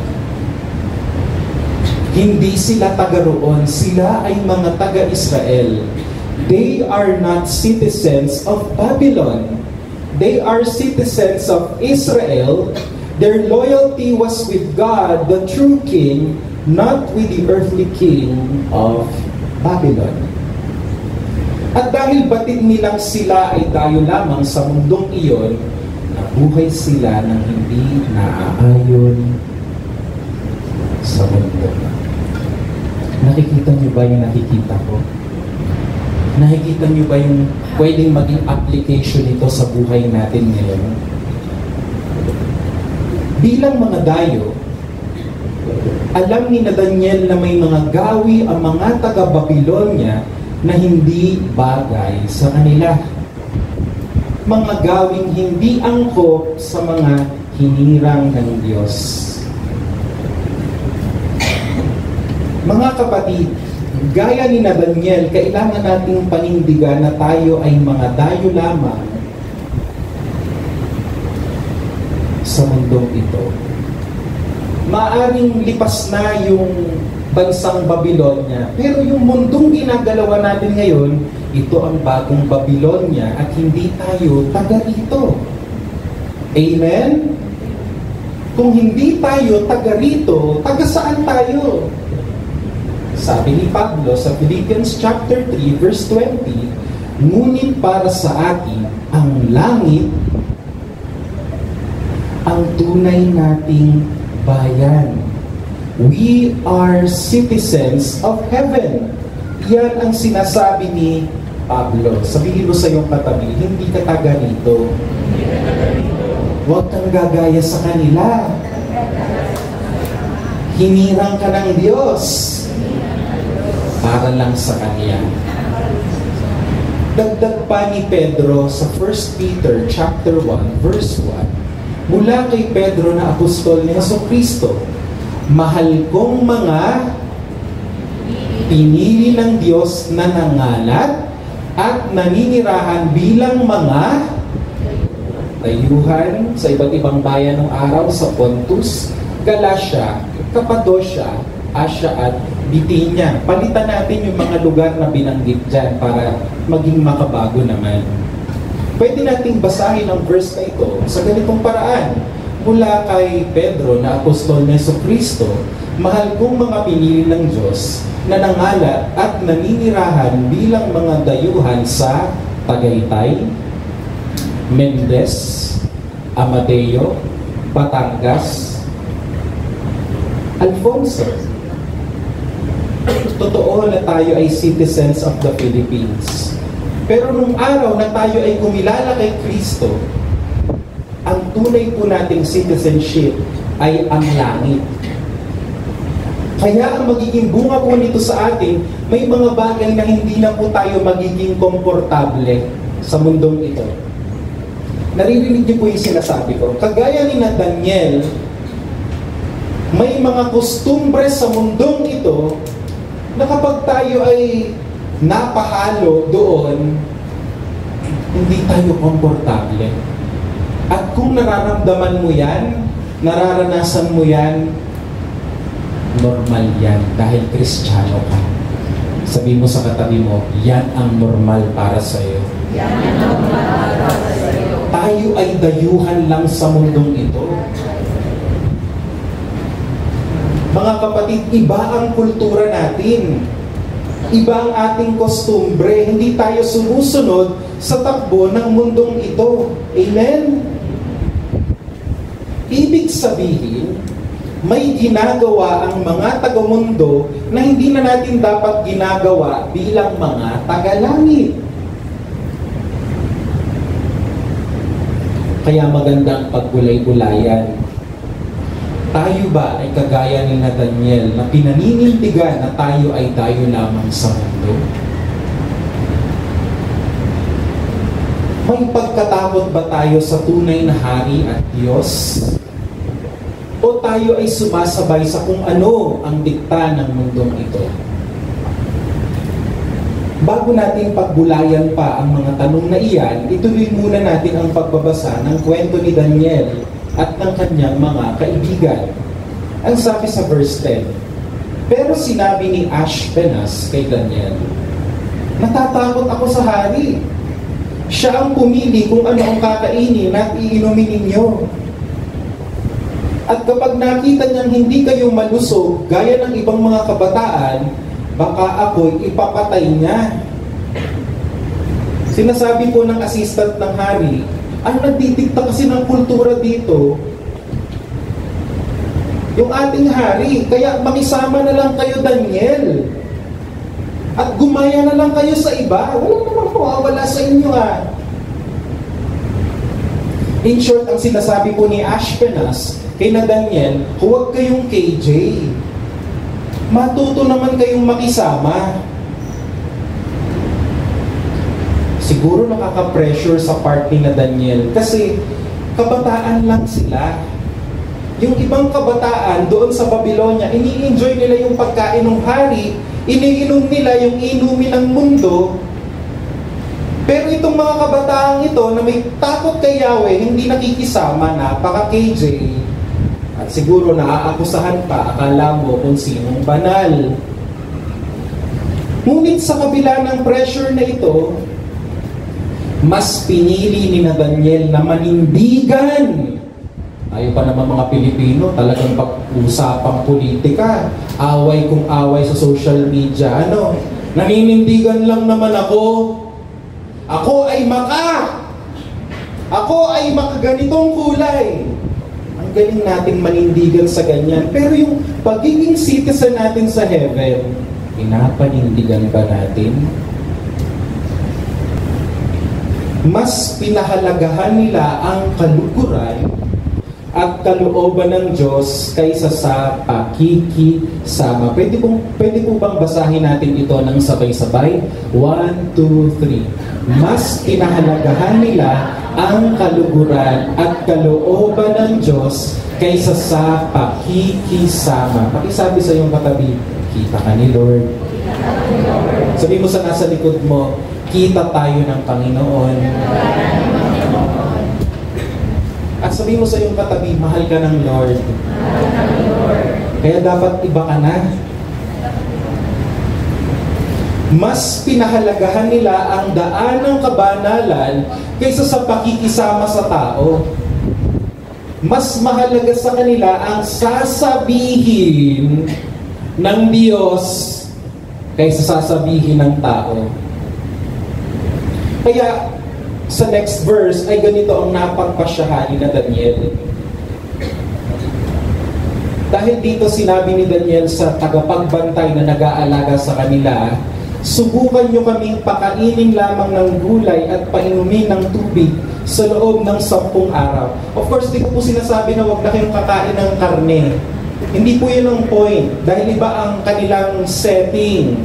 Hindi sila taga roon, sila ay mga taga-Israel. They are not citizens of Babylon. They are citizens of Israel. Their loyalty was with God, the true king, not with the earthly king of Babylon. At dahil batid nilang sila ay dayo lamang sa mundong iyon, nabuhay sila ng hindi naaayon sa mundo. Nakikita niyo ba yung nakikita ko? Nakikita niyo ba yung pwedeng maging application nito sa buhay natin ngayon? Bilang mga dayo, alam ni Daniel na may mga gawi ang mga taga-Babylonia na hindi bagay sa kanila. Mga gawing hindi angkop sa mga hinirang ng Diyos. Mga kapatid, gaya ni Daniel, kailangan nating panindigan na tayo ay mga dayo lamang sa mundong ito. Maaring lipas na yung bansang Babylonia, pero yung mundong ginagalawan natin ngayon, ito ang bagong Babylonia at hindi tayo taga rito. Amen? Kung hindi tayo taga rito, taga saan tayo? Sabi ni Pablo sa Philippians chapter 3 verse 20, ngunit para sa atin ang langit ang tunay nating bayan. We are citizens of heaven. Yan ang sinasabi ni Pablo. Sabihin mo sa iyong katabi, hindi ka taga rito. Huwag kang gagaya sa kanila. Hinirang ka ng Diyos para lang sa Kanya. Dagdag pa ni Pedro sa 1 Peter chapter 1 verse 1, mula kay Pedro na apostol ni Jesucristo, mahal kong mga pinili ng Diyos na nangalat at naninirahan bilang mga dayuhan sa iba't ibang bayan ng araw sa Pontus, Galacia, Cappadocia, Asia at Bithynia. Palitan natin yung mga lugar na binanggit dyan para maging makabago naman. Pwede nating basahin ang verse na ito sa ganitong paraan. Mula kay Pedro na apostol ni Jesucristo, mahal kong mga pinili ng Diyos na nangalat at naninirahan bilang mga dayuhan sa Tagaytay, Mendez, Amadeo, Batangas, Alfonso. Totoo na tayo ay citizens of the Philippines. Pero nung araw na tayo ay kumilala kay Kristo, ang tunay po nating citizenship ay ang langit. Kaya ang magiging bunga po nito sa atin, may mga bagay na hindi na po tayo magiging komportable sa mundong ito. Naririnig niyo po yung sinasabi ko. Kagaya ni Daniel, may mga kostumbre sa mundong ito na kapag tayo ay napahalo doon, hindi tayo komportable. At kung nararamdaman mo yan, nararanasan mo yan, normal yan dahil Kristiyano ka. Sabi mo sa katabi mo, yan ang normal para sa'yo. Yan ang normal para sa'yo. Tayo ay dayuhan lang sa mundong ito. Mga kapatid, iba ang kultura natin. Iba ang ating kostumbre. Hindi tayo sumusunod sa takbo ng mundong ito. Amen? Ibig sabihin, may ginagawa ang mga taga-mundo na hindi na natin dapat ginagawa bilang mga taga-langit. Kaya magandang paggulay-gulayan. Tayo ba ay kagaya ni Daniel na pinaninindigan na tayo ay dayo lamang sa mundo? May pagkatakot ba tayo sa tunay na hari at Diyos? O tayo ay sumasabay sa kung ano ang dikta ng mundong ito? Bago natin pagbulayan pa ang mga tanong na iyan, ituloy muna natin ang pagbabasa ng kwento ni Daniel at ng kanyang mga kaibigan. Ang sabi sa verse 10, pero sinabi ni Ashpenaz kay Daniel, natatakot ako sa hari. Siya ang pumili kung ano ang kakainin at iinumin ninyo. At kapag nakita niyang hindi kayo malusog, gaya ng ibang mga kabataan, baka ako'y ipapatay niya. Sinasabi po ng assistant ng hari, ang nagdidikta kasi ng kultura dito, yung ating hari, kaya makisama na lang kayo, Daniel. At gumaya na lang kayo sa iba. Wala namang mawawala sa inyo In short, ang sinasabi po ni Ashpenaz kay na Daniel, huwag kayong KJ. Matuto naman kayong makisama. Siguro nakaka-pressure sa part ni na Daniel kasi kabataan lang sila. Yung ibang kabataan doon sa Babylonia, ini-enjoy nila yung pagkain ng hari, iniinom nila yung inumin ng mundo. Pero itong mga kabataang ito na may takot kay Yahweh, hindi nakikisama, napaka-KJ. At siguro naaakusahan pa, akala mo kung sinong banal. Ngunit sa kabila ng pressure na ito, mas pinili ni na Daniel na manindigan. Ayaw pa naman mga Pilipino, talagang pag-usapang politika, away kung away sa social media, naninindigan lang naman ako. Ako ay makaganitong kulay. Ang galing nating manindigan sa ganyan. Pero yung pagiging citizen natin sa heaven, pinapanindigan ba natin? Mas pinahalagahan nila ang kaluguran at kalooban ng Diyos kaysa sa pakikisama. Pwede po bang basahin natin ito ng sabay-sabay? 1, 2, 3. Mas pinahalagahan nila ang kaluguran at kalooban ng Diyos kaysa sa pakikisama. Pakisabi sa iyong katabi, kita ka ni Lord. Sabi mo sa nasa likod mo, kita tayo ng Panginoon. At sabi mo sa iyong katabi, mahal ka ng Lord. Kaya dapat iba ka na. Mas pinahalagahan nila ang daan ng kabanalan kaysa sa pakikisama sa tao. Mas mahalaga sa kanila ang sasabihin ng Diyos kaysa sasabihin ng tao. Kaya sa next verse ay ganito ang napagpasyahan ni Daniel. Dahil dito sinabi ni Daniel sa tagapagbantay na nag-aalaga sa kanila, subukan nyo kaming pakainin lamang ng gulay at painumin ng tubig sa loob ng 10 araw. Of course, di ko po sinasabi na huwag na kayong kakain ng karne. Hindi po yun ang point. Dahil iba ang kanilang setting.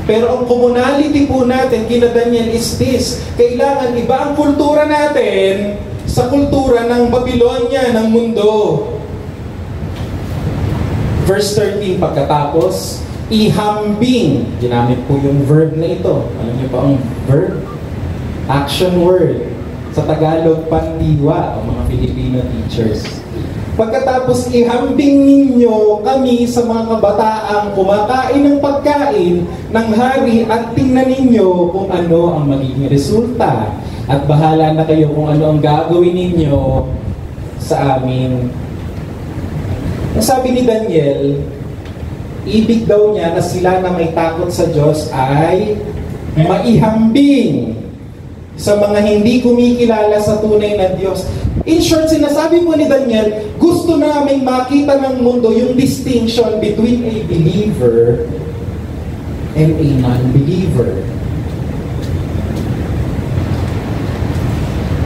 Pero ang commonality po natin kina Daniel is this. Kailangan iba ang kultura natin sa kultura ng Babylonia, ng mundo. Verse 13, pagkatapos, ihambing. Ginamit po yung verb na ito. Alam niyo pa ang verb? Action word. Sa Tagalog, pandiwa, ang mga Filipino teachers. Pagkatapos ihambing ninyo kami sa mga kabataang kumakain ng pagkain ng hari at tingnan ninyo kung ano ang magiging resulta. At bahala na kayo kung ano ang gagawin ninyo sa amin. Ang sabi ni Daniel, ibig daw niya na sila na may takot sa Diyos ay maihambing sa mga hindi kumikilala sa tunay na Diyos. In short, sinasabi po ni Daniel, gusto namin makita ng mundo yung distinction between a believer and a non-believer.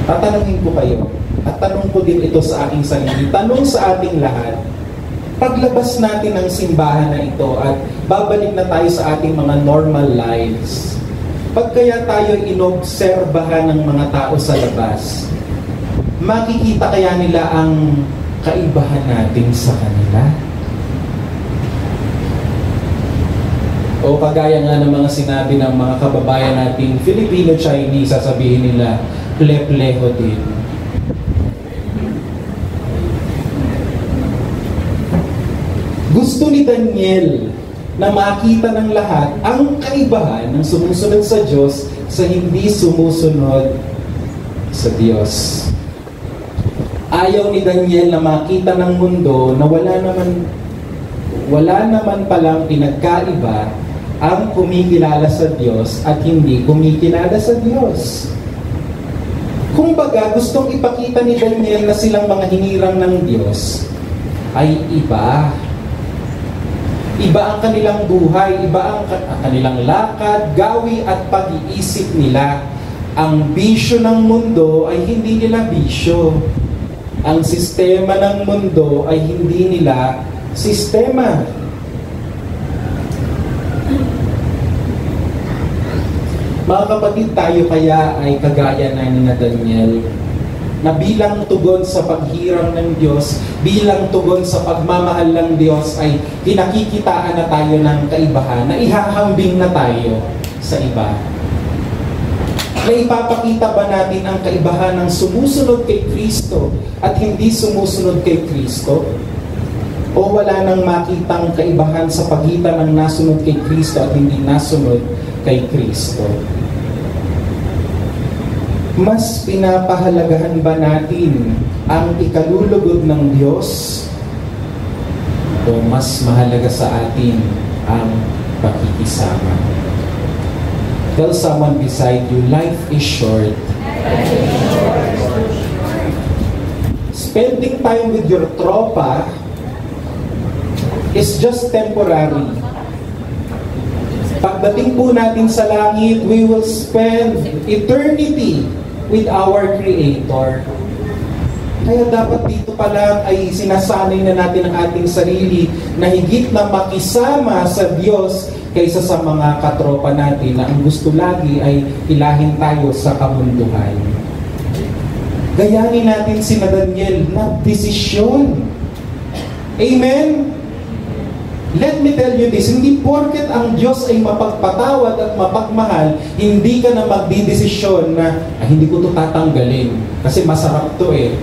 Tatanungin ko kayo, at tanong ko din ito sa aking sarili, tanong sa ating lahat, paglabas natin ng simbahan na ito at babalik na tayo sa ating mga normal lives, pag kaya tayo inobserbahan ng mga tao sa labas, makikita kaya nila ang kaibahan natin sa kanila? O kagaya nga ng mga sinabi ng mga kababayan nating Filipino-Chinese, sasabihin nila, ple-pleho din. Gusto ni Daniel na makita ng lahat ang kaibahan ng sumusunod sa Diyos sa hindi sumusunod sa Diyos. Ayaw ni Daniel na makita ng mundo na wala naman palang pinagkaiba ang kumikilala sa Diyos at hindi kumikilala sa Diyos. Kumbaga, gustong ipakita ni Daniel na silang mga hinirang ng Diyos ay iba. Iba ang kanilang buhay, iba ang kanilang lakad, gawi at pag-iisip nila. Ang bisyo ng mundo ay hindi nila bisyo. Ang sistema ng mundo ay hindi nila sistema. Mga kapatid, tayo kaya ay kagaya na ni Daniel na bilang tugon sa paghirang ng Diyos, bilang tugon sa pagmamahal ng Diyos ay pinakikitaan na tayo ng kaibahan, na ihahambing na tayo sa iba. Naipapakita ba natin ang kaibahan ng sumusunod kay Kristo at hindi sumusunod kay Kristo? O wala nang makitang kaibahan sa pagitan ng nasunod kay Kristo at hindi nasunod kay Kristo? Mas pinapahalagahan ba natin ang ikalulugod ng Diyos o mas mahalaga sa atin ang pakikisama? Tell someone beside you, life is short. Spending time with your tropa is just temporary. Pagdating po natin sa langit, we will spend eternity with our Creator. Kaya dapat dito pa lang ay sinasanay na natin ang ating sarili na higit na makisama sa Diyos kaysa sa mga katropa natin na ang gusto lagi ay ilahin tayo sa kamunduhan. Gayanin natin si Daniel na desisyon. Amen? Let me tell you this, hindi porket ang Diyos ay mapagpatawad at mapagmahal, hindi ka na magdidesisyon na, hindi ko ito tatanggalin. Kasi masarap to eh.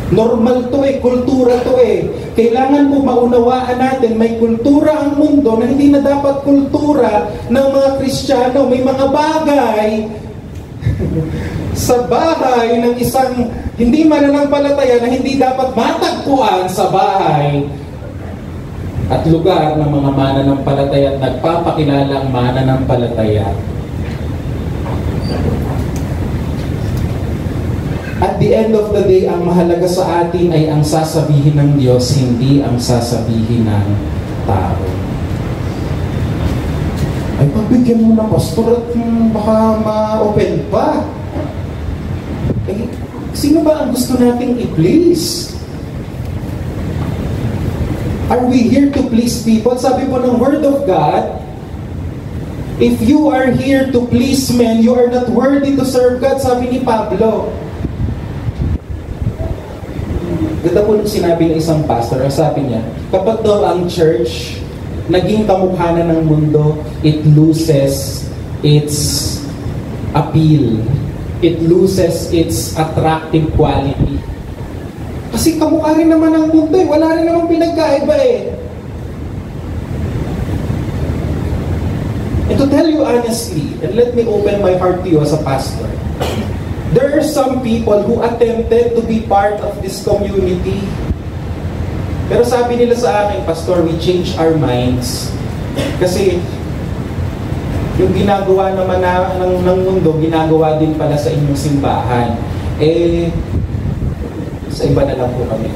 Normal to eh, kultura to eh. Kailangan po maunawaan natin, may kultura ang mundo na hindi na dapat kultura ng mga Kristiyano. May mga bagay sa bahay ng isang hindi mananampalataya na hindi dapat matagpuan sa bahay at lugar ng mga mananampalataya at nagpapakilala ang mananampalataya. At the end of the day, ang mahalaga sa atin ay ang sasabihin ng Diyos, hindi ang sasabihin ng tao. Ay, pagbigyan mo na, pastor, at baka ma-open pa. Eh, sino ba ang gusto nating i-please? Are we here to please people? Sabi po ng Word of God, if you are here to please men, you are not worthy to serve God, sabi ni Pablo. Ganda po nung sinabi ng isang pastor, sabi niya, kapag daw ang church naging kamukha na ng mundo, it loses its appeal. It loses its attractive quality. Kasi kamukha rin naman ang mundo eh. Wala rin namang pinagkaiba eh. And to tell you honestly, and let me open my heart to you as a pastor, there There are some people who attempted to be part of this community. Pero sabi nila sa akin, Pastor, we change our minds. Kasi yung ginagawa naman ng mundo, ginagawa din pala sa inyong simbahan. Sa iba na lang po kami.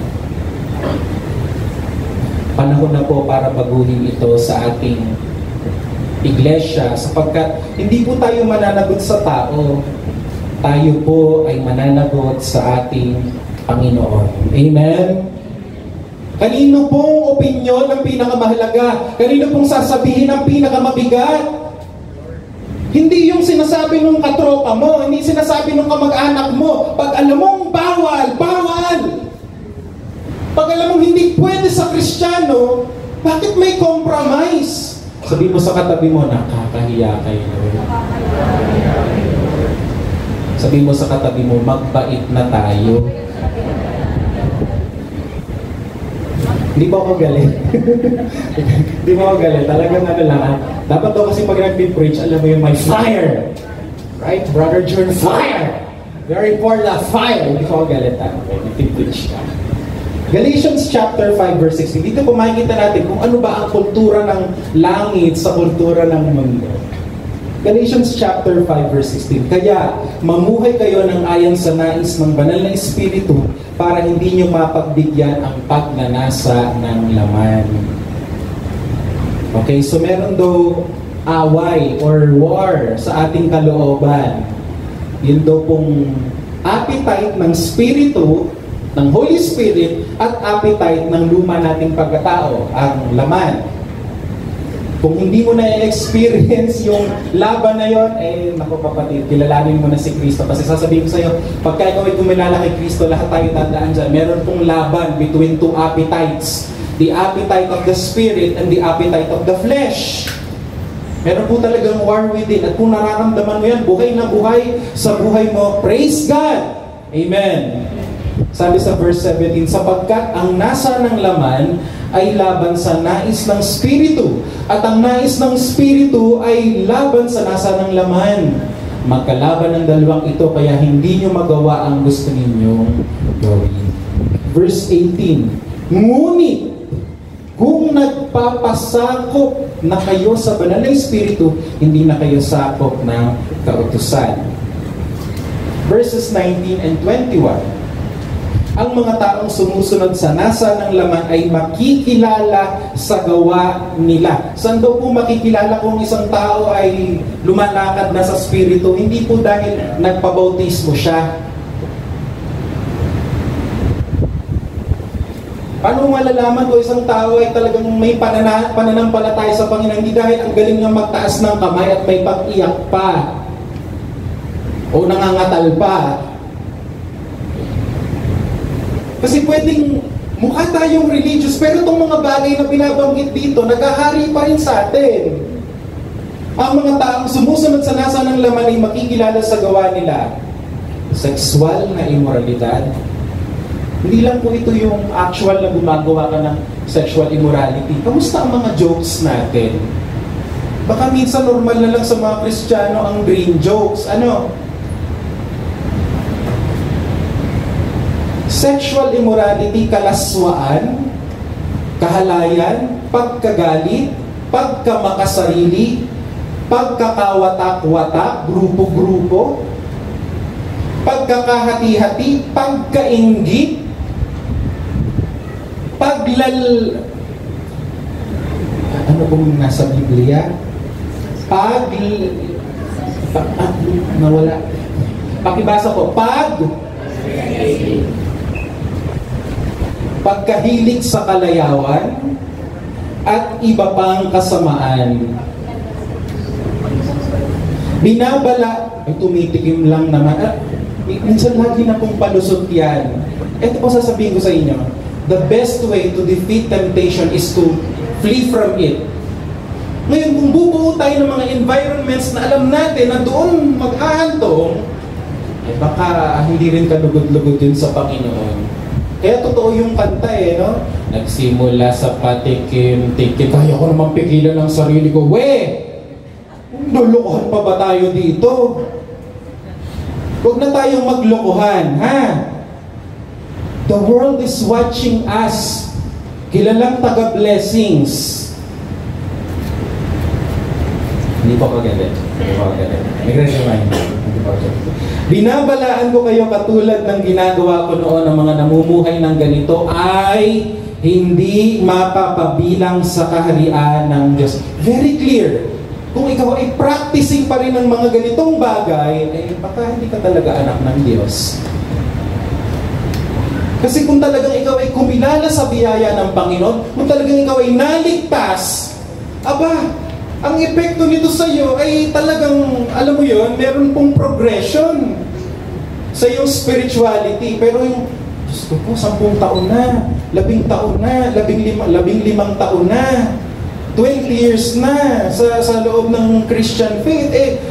Panahon na po para baguhin ito sa ating iglesia, sapagkat hindi po tayo mananagot sa tao. Tayo po ay mananagot sa ating Panginoon. Amen? Kanino pong opinyon ang pinakamahalaga? Kanino pong sasabihin ang pinakamabigat? Hindi yung sinasabi ng katropa mo, hindi sinasabi ng kamag-anak mo. Pag alam mong bawal, bawal! Pag alam mong hindi pwede sa Kristiyano, bakit may compromise? Sabi mo sa katabi mo, nakakahiya kayo. Sabi mo sa katabi mo, magbait na tayo. Hindi ba ako galit? Hindi ba ako galit? Talagang ano lang. Dapat daw kasi pag nag-preach, alam mo yung may fire. Right? Brother John, fire! Very important, fire! Hindi ko ako galit. Okay, nag-preach ka. Galatians chapter 5 verse 16. Dito po makikita natin kung ano ba ang kultura ng langit sa kultura ng mundo. Galatians chapter 5 verse 16. Kaya mamuhay kayo ng ayon sa nais ng banal na Espiritu para hindi nyo mapagbigyan ang pagnanasa ng laman. Okay, so meron daw away or war sa ating kalooban. Yun daw pong appetite ng Espiritu, ng Holy Spirit, at appetite ng luma nating pagkatao, ang laman. Kung hindi mo na-experience yung laban na yon, naku kapatid, kilalanin mo na si Kristo. Kasi sasabihin ko sa'yo, pagka ikaw ay kumilala kay Kristo, lahat tayo tandaan dyan. Meron pong laban between two appetites. The appetite of the Spirit and the appetite of the flesh. Meron po talagang war within. At kung nararamdaman mo yan, buhay na buhay sa buhay mo, praise God! Amen! Sabi sa verse 17, sapagkat ang nasa ng laman ay laban sa nais ng Espiritu, at ang nais ng Espiritu ay laban sa nasa ng laman. Magkalaban ng dalawang ito, kaya hindi nyo magawa ang gusto ninyong gawin. Verse 18, ngunit kung nagpapasakop na kayo sa banal na Espiritu, hindi na kayo sakop ng kautusan. Verses 19 and 21, ang mga taong sumusunod sa nasa ng laman ay makikilala sa gawa nila. Saan daw po makikilala kung isang tao ay lumalakad na sa Espiritu? Hindi po dahil nagpabautismo siya. Paano malalaman ko isang tao ay talagang may pananampalataya sa Panginoon? Hindi dahil ang galing niya magtaas ng kamay at may pag-iyak pa o nangangatal pa. Kasi pwedeng mukha tayong religious, pero itong mga bagay na binabanggit dito, naghahari pa rin sa atin. Ang mga taong sumusunod sa nasa ng laman ay makikilala sa gawa nila. Sexual na immoralidad. Hindi lang po ito yung actual na gumagawa ka ng sexual immorality. Kamusta ang mga jokes natin? Baka minsan normal na lang sa mga Kristiyano ang green jokes. Sexual immorality, kalaswaan, kahalayan, pagkagalit, pagkamakasarili, pagkakawatak-watak, grupo-grupo, pagkakahati-hati, pagkainggit, ano kung nasa Biblia? Nawala. Pakibasa ko, pagkahilig sa kalayawan at iba pang kasamaan. Binabala, ay tumitikim lang naman. Minsan lagi na pong palusot yan. Ito po sasabihin ko sa inyo, the best way to defeat temptation is to flee from it. Ngayon, kung bubuo tayo ng mga environments na alam natin na doon maghahantong, baka hindi rin kalugod-lugod din sa Panginoon. Kaya totoo yung kanta no? Nagsimula sa patikim-tikim. Kaya ko naman pigilan ang sarili ko. Lulukohan pa ba tayo dito? Huwag na tayong maglokohan, ha? The world is watching us. Kilalang taga-blessings. Hindi pa pagalit. Nag-remind. Binabalaan ko kayo katulad ng ginagawa ko noon ng mga namumuhay ng ganito ay hindi mapapabilang sa kaharian ng Diyos. Very clear. Kung ikaw ay practicing pa rin ng mga ganitong bagay, eh baka hindi ka talaga anak ng Diyos. Kasi kung talagang ikaw ay kumilala sa biyaya ng Panginoon, kung talagang ikaw ay naligtas, aba, ang epekto nito sa iyo ay talagang, alam mo yon, meron pong progression sa iyong spirituality. Pero yung, Diyos ko po, 10 taon na, 10 taon na, 15 taon na, 20 years na sa loob ng Christian faith, eh,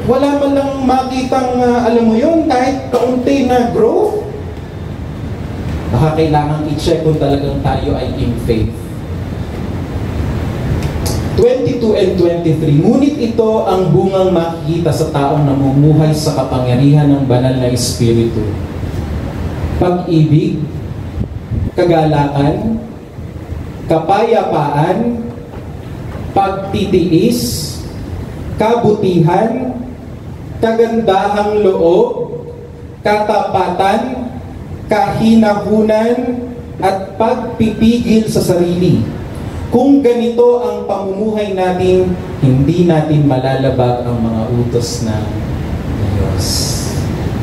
wala man lang makitang, alam mo yon, kahit kaunti na growth. Baka kailangan i-check kung talagang tayo ay in faith. 22 and 23. Ngunit ito ang bungang makikita sa taong namumuhay sa kapangyarihan ng banal na Espiritu. Pag-ibig, kagalakan, kapayapaan, pagtitiis, kabutihan, kagandahang loob, katapatan, kahinahunan, at pagpipigil sa sarili. Kung ganito ang pamumuhay natin, hindi natin malalabag ang mga utos ng Diyos.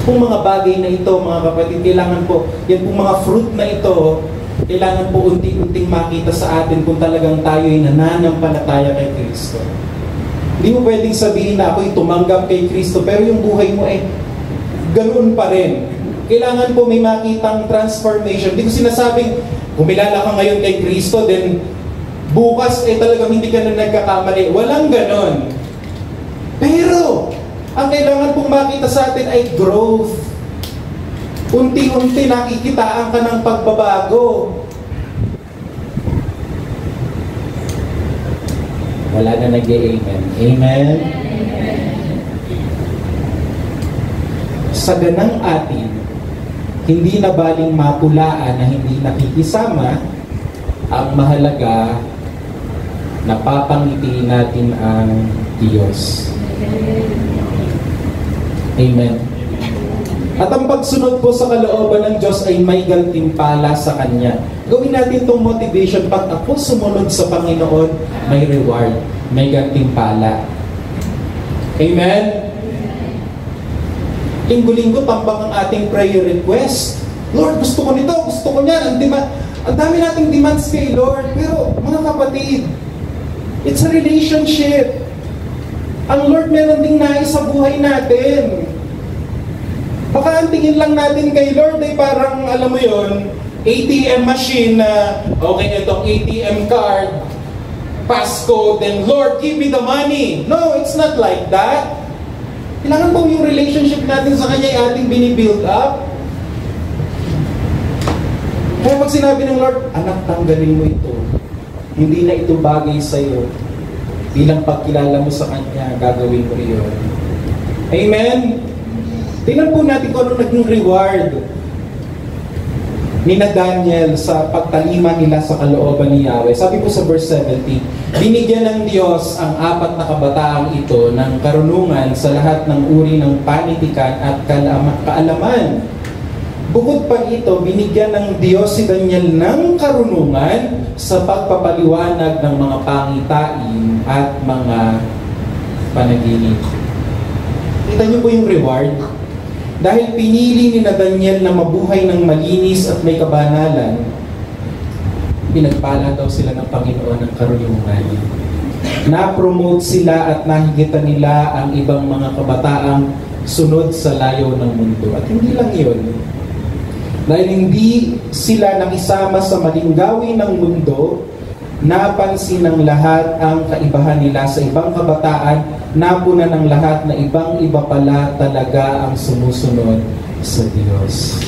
Kung mga bagay na ito, mga kapatid, kailangan po, yan pong mga fruit na ito, kailangan po unti-unting makita sa atin kung talagang tayo ay nananampalataya kay Kristo. Hindi mo pwedeng sabihin na ako'y tumanggap kay Kristo, pero yung buhay mo ay ganoon pa rin. Kailangan po may makitang transformation. Hindi ko sinasabing, kumilala ka ngayon kay Kristo, then bukas ay talagang hindi ka na nagkakamali. Walang ganon. Pero, ang kailangan pong makita sa atin ay growth. Unti-unti nakikitaan ka ng pagbabago. Wala na nag-amen. Amen? Sa ganang atin, hindi na baling mapulaan na hindi nakikisama, ang mahalaga, napapangiti natin ang Diyos. Amen. At ang pagsunod po sa kalooban ng Diyos ay may gantimpala sa Kanya. Gawin natin itong motivation. Pag ako sumunod sa Panginoon, may reward, may gantimpala. Amen? Linggo-linggo, tambak ang ating prayer request. Lord, gusto ko nito, gusto ko niyan. Ang dami nating demands kay Lord. Pero, mga kapatid, it's a relationship. Ang Lord meron ding nais sa buhay natin. Baka ang tingin lang natin kay Lord ay parang, alam mo yon, ATM machine na, okay, itong ATM card, passcode, then Lord, give me the money. No, it's not like that. Kailangan po yung relationship natin sa Kanya ay ating binibuild up. Kaya pag sinabi ng Lord, anak, tanggalin mo ito. Hindi na ito bagay sa iyo. Bilang pagkilala mo sa Kanya, gagawin mo iyon. Amen? Tingnan po natin kung ano naging reward ni na Daniel sa pagtalima nila sa kalooban ni Yahweh. Sabi po sa verse 17, binigyan ng Diyos ang 4 na kabataang ito ng karunungan sa lahat ng uri ng panitikan at kaalaman. Bukod pa ito, binigyan ng Diyos si Daniel ng karunungan sa pagpapaliwanag ng mga pangitain at mga panaginip. Kita niyo po yung reward? Dahil pinili ni na Daniel na mabuhay ng malinis at may kabanalan, pinagpala daw sila ng Panginoon ng karunungan. Na-promote sila at nahigitan nila ang ibang mga kabataang sunod sa layo ng mundo. At hindi lang yun. Dahil hindi sila nakisama sa maling gawin ng mundo, napansin ng lahat ang kaibahan nila sa ibang kabataan, napuna ng lahat na ibang-iba pala talaga ang sumusunod sa Diyos.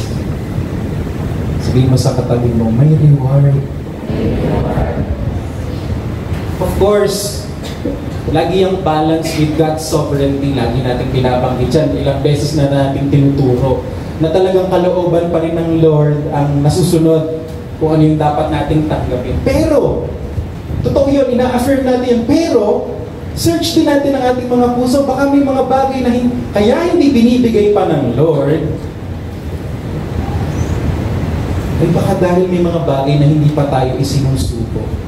Sabihin mo sa katabi mo, may reward. Of course, Lagi yung balance with God's sovereignty, lagi natin binabanggit yan. Ilang beses na natin tinuturo na talagang kalooban pa rin ng Lord ang nasusunod kung ano yung dapat nating tanggapin. Pero, totoo yun, ina-affirm natin yun. Pero, search din natin ang ating mga puso. Baka may mga bagay na kaya hindi binibigay pa ng Lord, ay baka dahil may mga bagay na hindi pa tayo isinusuko.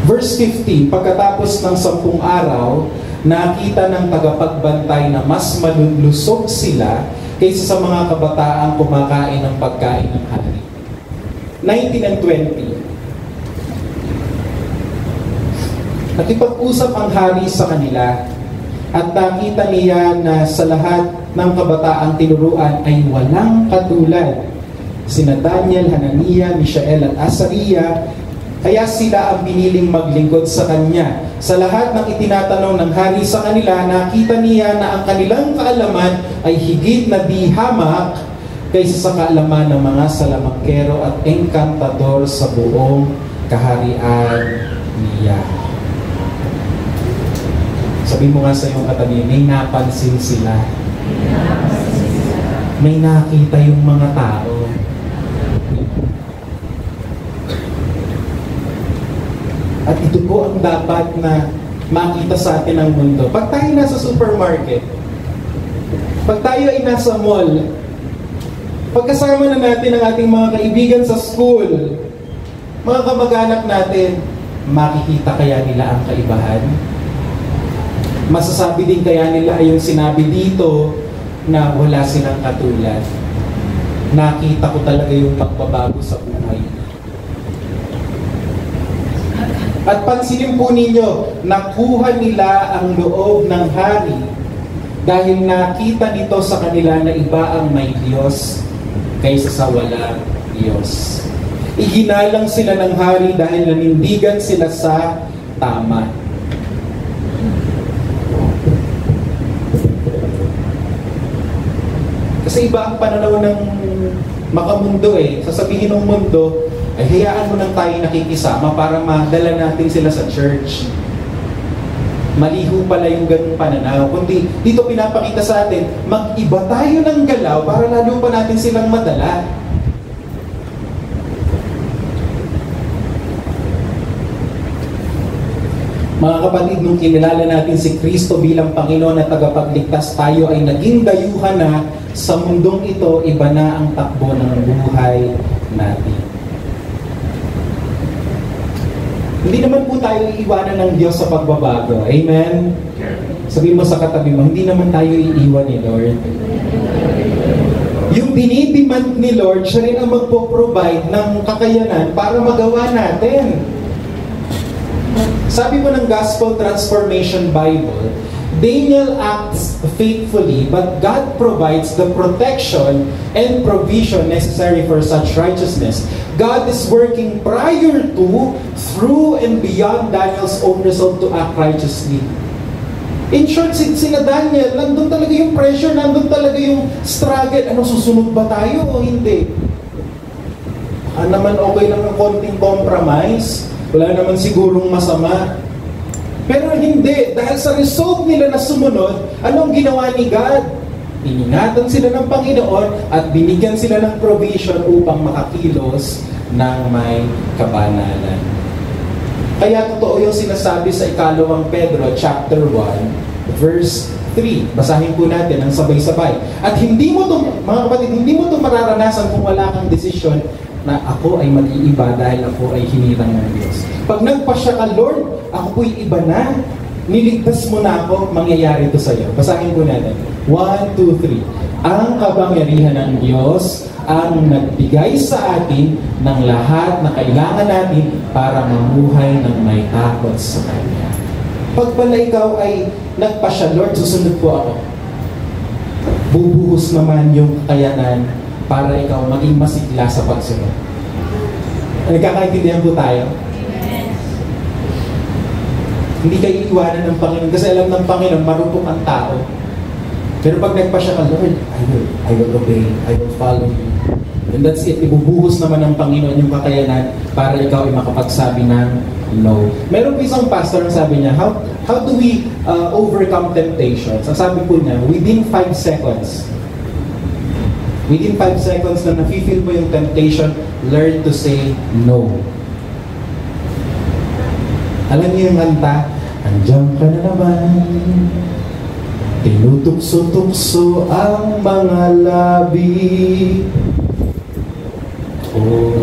Verse 15, pagkatapos ng 10 araw, nakita ng tagapagbantay na mas malulusob sila kaysa sa mga kabataang kumakain ng pagkain ng hari. 19 and 20. Nakipag-usap ang hari sa kanila at nakita niya na sa lahat ng kabataang tinuruan ay walang katulad. Sina Daniel, Hananiah, Mishael at Azariah, kaya sila ang piniling maglingkod sa kanya. Sa lahat ng itinatanong ng hari sa kanila, nakita niya na ang kanilang kaalaman ay higit na di hamak kaysa sa kaalaman ng mga salamangkero at engkantador sa buong kaharian niya. Sabi mo nga sa iyong katabi, may napansin sila. May nakita yung mga tao. At ito po ang dapat na makita sa atin ng mundo. Pag tayo nasa supermarket, pag tayo ay nasa mall, pagkasama na natin ang ating mga kaibigan sa school, mga kamag-anak natin, makikita kaya nila ang kaibahan? Masasabi din kaya nila ay yung sinabi dito na wala silang katulad. Nakita ko talaga yung pagbabago sa buhay. At pansinin po ninyo, nakuha nila ang loob ng hari dahil nakita nito sa kanila na iba ang may Diyos kaysa sa walang Diyos. Iginalang sila ng hari dahil nanindigan sila sa tama. Kasi iba ang pananaw ng makamundo eh. Sasabihin ng mundo, ay hayaan mo nang tayo nakikisama para madala natin sila sa church. Maliho pala yung ganung pananaw. Kundi dito pinapakita sa atin, mag-iba tayo ng galaw para lalo pa natin silang madala. Mga kapatid, nung kinilala natin si Kristo bilang Panginoon at tagapagligtas, tayo ay naging dayuhan na sa mundong ito, iba na ang takbo ng buhay natin. Hindi naman po tayo iiwanan ng Diyos sa pagbabago. Amen? Sabi mo sa katabi mo, hindi naman tayo iiwan ni Lord. Yung dinidemand ni Lord, siya rin ang magpo-provide ng kakayanan para magawa natin. Sabi mo ng Gospel Transformation Bible, Daniel acts faithfully, but God provides the protection and provision necessary for such righteousness. God is working prior to, through, and beyond Daniel's own resolve to act righteously. In short, sina Daniel, nandun talaga yung pressure, nandun talaga yung struggle. Ano, susunod ba tayo o hindi? Naman okay lang ang konting compromise. Wala naman sigurong masama. Pero hindi, dahil sa resolve nila na sumunod, anong ginawa ni God? Iningatan sila ng Panginoon at binigyan sila ng provision upang makakilos ng may kabanalan. Kaya totoo yung sinasabi sa ikalawang Pedro chapter 1, verse 3. Basahin po natin ang sabay-sabay. At hindi mo to, mga kapatid, hindi mo to mararanasan kung wala kang desisyon na ako ay mag-iiba dahil ako ay hinirang ng Diyos. Pag nagpasya ka, Lord, ako po'y iba na. Niligtas mo na ako, mangyayari ito sa iyo. Basahin po natin. 1, 2, 3. Ang kapangyarihan ng Diyos ang nagbigay sa atin ng lahat na kailangan natin para mamuhay ng may takot sa Kanya. Pag pala ikaw ay nagpasya, Lord, susunod po ako. Bubuhos naman yung kakayanan para ikaw maging masigla sa pagsunod. Nagkakaintindihan po tayo? Hindi kayo iwanan ng Panginoon kasi alam ng Panginoon, marupok ang tao. Pero pag nagpasya ka, Lord, I will obey, I will follow you. And that's it. Ibubuhos naman ng Panginoon yung kakayanan para ikaw ay makapagsabi ng no. Meron po isang pastor na sabi niya, how do we overcome temptations? Ang sabi po niya, within 5 seconds. Within 5 seconds na nafe-feel mo yung temptation, learn to say no. Alam niyo yung kanta, andiyan ka na naman, tinutukso-tukso ang mga labi. Oh.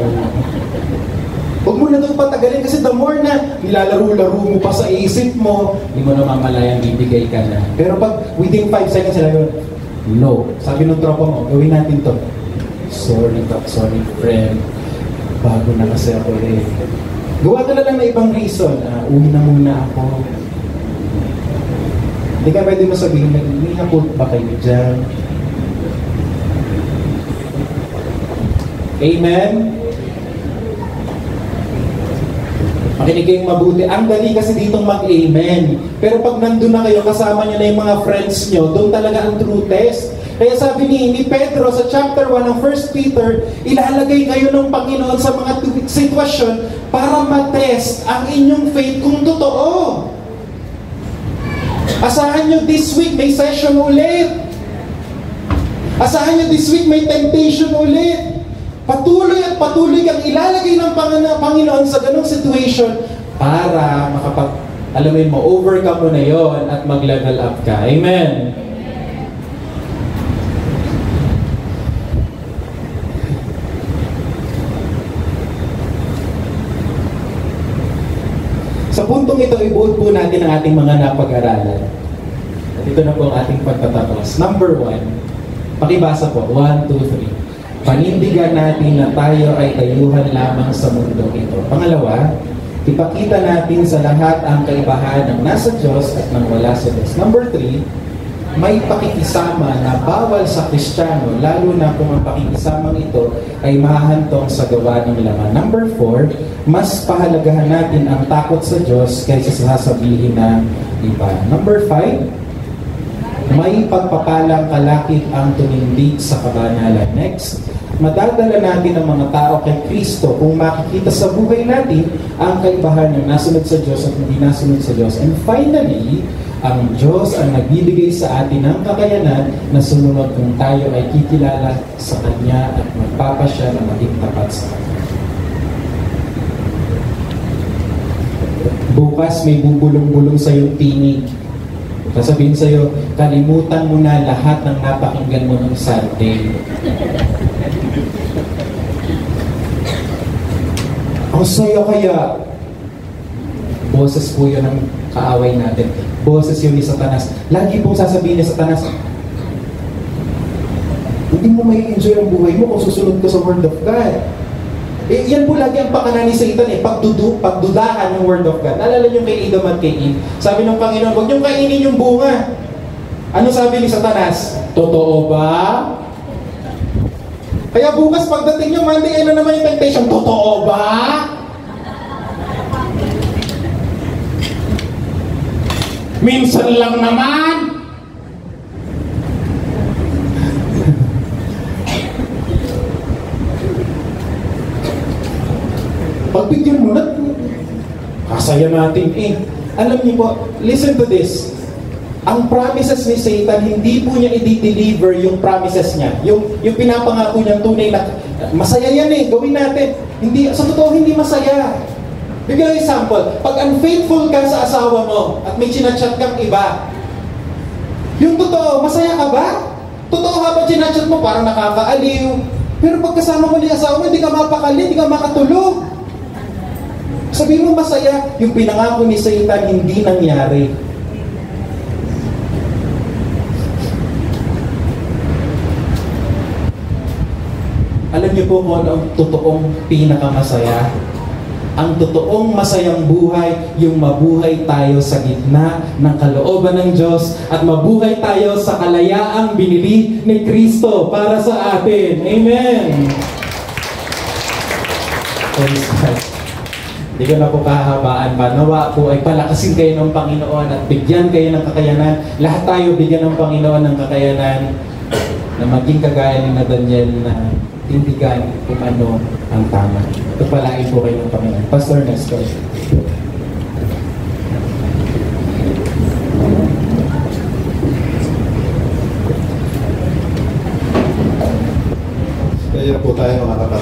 Huwag mo na daw patagalin kasi the more na nilalaro-laro mo pa sa isip mo, hindi mo na mamalayang bibigay ka na. Pero pag within 5 seconds, sila yun, no. Sabi ng tropa mo, gawin natin to. Sorry friend. Bago na kasi ako eh. Gawa ka na lang na ibang reason. Uwi na muna ako. Hindi ka pwede mo sabihin na hinihapot ba kayo dyan? Amen? Makinig kayong mabuti. Ang dali kasi ditong mag-amen. Pero pag nandun na kayo, kasama nyo na yung mga friends nyo, doon talaga ang true test. Kaya sabi ni Pedro sa chapter 1 ng 1 Peter, ilalagay kayo ng Panginoon sa mga sitwasyon para matest ang inyong faith kung totoo. Asahan nyo this week may session ulit. Asahan nyo this week may temptation ulit. Patuloy at patuloy kang ilalagay ng Panginoon sa ganong situation para alam mo yun, ma-overcome mo na yon at mag-level up ka. Amen? Sa puntong ito, ibuod po natin ang ating mga napag-aralan. At ito na po ang ating pagtatapos. Number 1, pakibasa po, 1, 2, 3. Panindigan natin na tayo ay tayuhan lamang sa mundo ito. Pangalawa, ipakita natin sa lahat ang kaibahan ng nasa Diyos at ng wala sa Diyos. Number 3, may pakikisama na bawal sa Kristiyano, lalo na kung ang pakikisamang ito ay mahahantong sa gawa ng laman. Number 4, mas pahalagahan natin ang takot sa Diyos kaysa sa sasabihin ng iba. Number 5, may pagpapalang kalakip ang tumindig sa kabanalan. Next, madadala natin ang mga tao kay Kristo kung makikita sa buhay natin ang kaibahan ng nasunod sa Diyos at hindi nasunod sa Diyos. And finally, ang Diyos ang nagbibigay sa atin ng kakayanan na sumunod kung tayo ay kikilala sa Kanya at magpapasya na maging tapat sa Kanya. Bukas may bubulong-bulong sa iyong tinig. Sasabihin sa'yo, kalimutan mo na lahat ng napakinggan mo ng Sunday. Ang saya kaya. Boses po yun ang kaaway natin. Boses yun ni Satanas. Lagi pong sasabihin ni Satanas, hindi mo may enjoy ang buhay mo kung susunod ka sa Word of God. Yan po lagi ang pakana ni Satan pagdudahan ng Word of God. Naalala niyo kay Adam at kay Eve? Sabi ng Panginoon, huwag niyong kainin yung bunga. Ano sabi ni Satanas? Totoo ba? Kaya bukas pagdating niyo, Monday, ano naman yung temptation? Totoo ba? Minsan lang naman. Pagbigyan mo na, kasaya natin eh. Alam niyo po, listen to this. Ang promises ni Satan, hindi po niya i-deliver yung promises niya. Yung pinapangako niyang tunay na, masaya yan eh, gawin natin. Hindi, sa totoo, hindi masaya. Bigyan example, pag unfaithful ka sa asawa mo at may chinachat kang iba, yung totoo, masaya ka ba? Totoo habang chinachat mo, parang nakakaaliw. Pero pag kasama mo ni asawa mo, hindi ka mapakali, hindi ka makatulog. Sabihin mo masaya, yung pinangako ni Satan hindi nangyari. Alam niyo po kung ano ang totoong pinakamasaya? Ang totoong masayang buhay, yung mabuhay tayo sa gitna ng kalooban ng Diyos at mabuhay tayo sa kalayaang binili ni Kristo para sa atin. Amen! Praise God. Hindi ko na po kahabaan pa. Nawa po ay palakasin kayo ng Panginoon at bigyan kayo ng kakayanan. Lahat tayo bigyan ng Panginoon ng kakayanan na maging kagaya ni Daniel na tindigan kung ano ang tama. Pagpalain po kayo ng Panginoon. Pastor Nestor.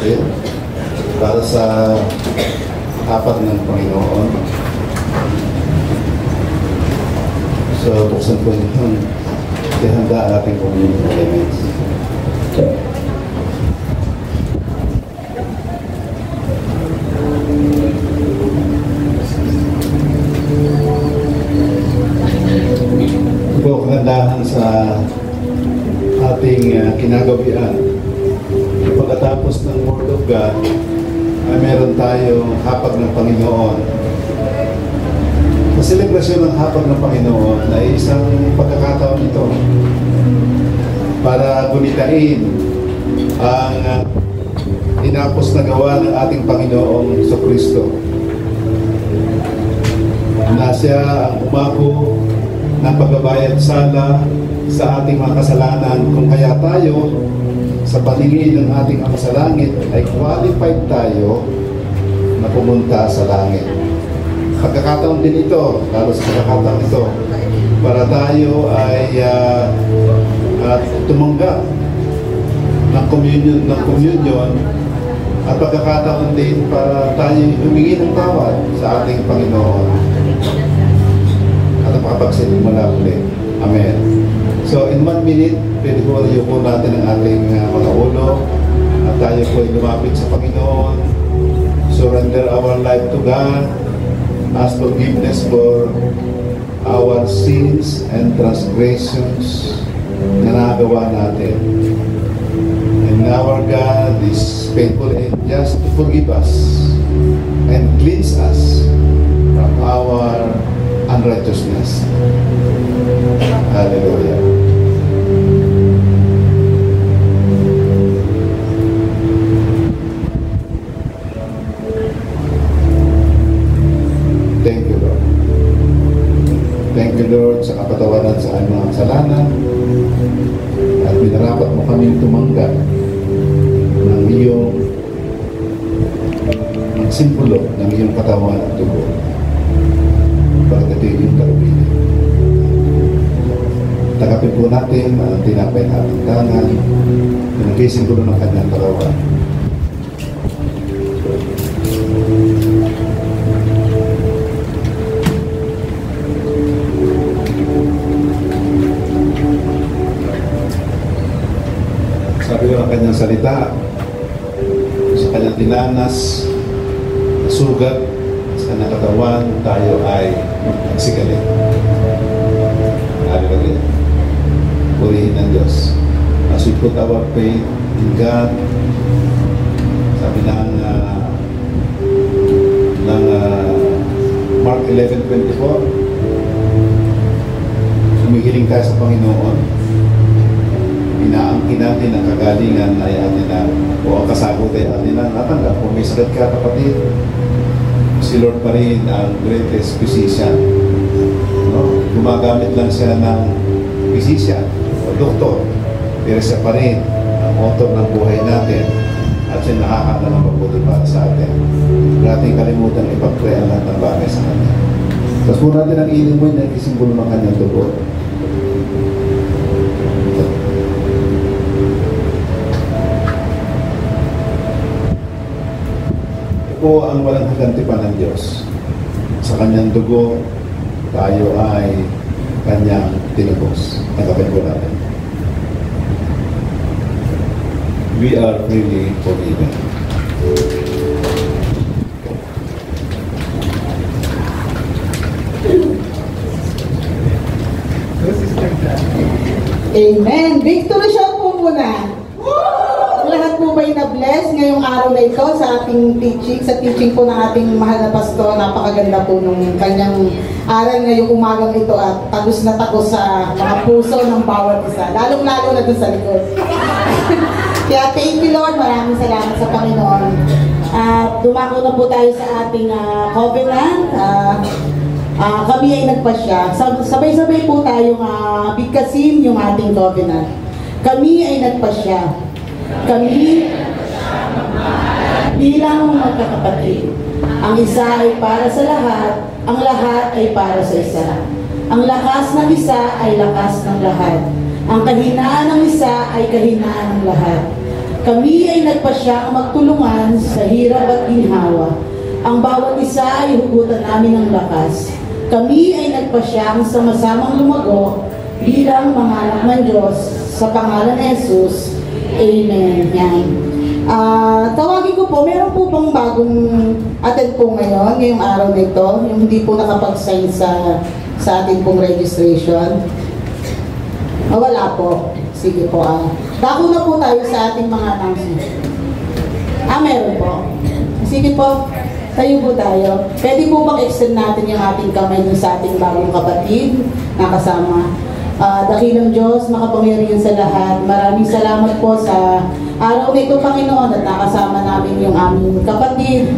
natin para sa apat ng Panginoon. So, buksan po niyo ihanda ang ating communion elements. Ito kagandahan sa ating kinagawian. Pagkatapos ng Word of God, ay meron tayong hapag ng Panginoon. Ang selebrasyon ng hapag ng Panginoon ay isang pagkakataon ito para gunitain ang tinapos na gawa ng ating Panginoong Jesucristo, na siya ang umako ng pagbabayad sala sa ating mga kasalanan, kung kaya tayo sa paningin ng ating Ama sa Langit ay qualified tayo na pumunta sa langit. Pagkakataon din ito, lalo sa pagkakataon ito, para tayo ay tumanggap ng communion at pagkakataon din para tayo humingi ng tawad sa ating Panginoon at makapagsimula ulit. Amen. So in 1 minute, pwede po yuko natin ang ating mga ulo at tayo po ay lumapit sa Panginoon, surrender our life to God, ask forgiveness for our sins and transgressions na nagawa natin. And our God is faithful and just to forgive us and cleanse us from our unrighteousness. Hallelujah. Thank you, Lord. Thank you, Lord, sa kapatawaran sa aming mga kasalanan at minarapat mo kaming tumanggap ng iyong simbolo ng iyong katawan at dugo. Bakit ito yung karubili? Tagapin po natin ang tinapay na ating tangan, pinagkisimbolo ng kanyang katawan. Sabi ko ang kanyang salita, sa kanyang tinanas, sugat, sa kanyang katawan, tayo ay nagsigaling. Hallelujah. Purihin ng Diyos. As we put our faith in God, sabi ng Mark 11:24, humihiling tayo sa Panginoon, inaangkin natin ang kagalingan ay atin na, o ang kasagot ay atin na natanggap. Kung may sakit ka, kapatid, si Lord pa rin ang greatest physician. No? Gumagamit lang siya ng physician o doktor, pero siya pa rin ang author ng buhay natin at siya nakakata ng mabuti para sa atin. Natin kalimutan ipag-pray ang lahat ng bagay sa kanya. Tapos po natin ang iling mo na isimbolo ng kanyang dugo. Ito ang walang hagantipan ng Diyos. Sa kanyang dugo, tayo ay kanyang tinubos. Nagkapin po natin. We are really forgiven. Amen. Victory shout po muna. Lahat po ba'y na-bless ngayong araw na ito sa ating teaching, sa teaching po ng ating mahal na pastor. Napakaganda po nung kanyang aral ngayong umagang ito at tagos na tagos sa mga puso ng bawat isa. Lalong-lalo na dun sa likod. Kaya thank you, Lord. Maraming salamat sa Panginoon. Dumako na po tayo sa ating covenant. Kami ay nagpasya. Sabay-sabay po tayong bigkasin yung ating covenant. Kami ay nagpasya. Kami bilang magkakapatid. Ang isa ay para sa lahat, ang lahat ay para sa isa. Ang lakas ng isa ay lakas ng lahat. Ang kahinaan ng isa ay kahinaan ng lahat. Kami ay nagpasyang magtulungan sa hirap at ginhawa. Ang bawat isa ay hugutan namin ng lakas. Kami ay nagpasyang sama-samang lumago bilang mga anak ng Diyos sa pangalan ni Jesus. Amen. Yan. Tawagin ko po, meron po bang bagong attend po ngayong araw na ito, yung hindi po nakapag-sign sa ating pong registration? Wala po. Sige po. Dako na po tayo sa ating mga announcement. Meron po. Sige po. Tayo po tayo. Pwede po bang extend natin yung ating kamay sa ating bagong kapatid na kasama? Dakilang Diyos, makapangyarihan sa lahat. Maraming salamat po sa araw na ito, Panginoon, at nakasama namin yung aming kapatid.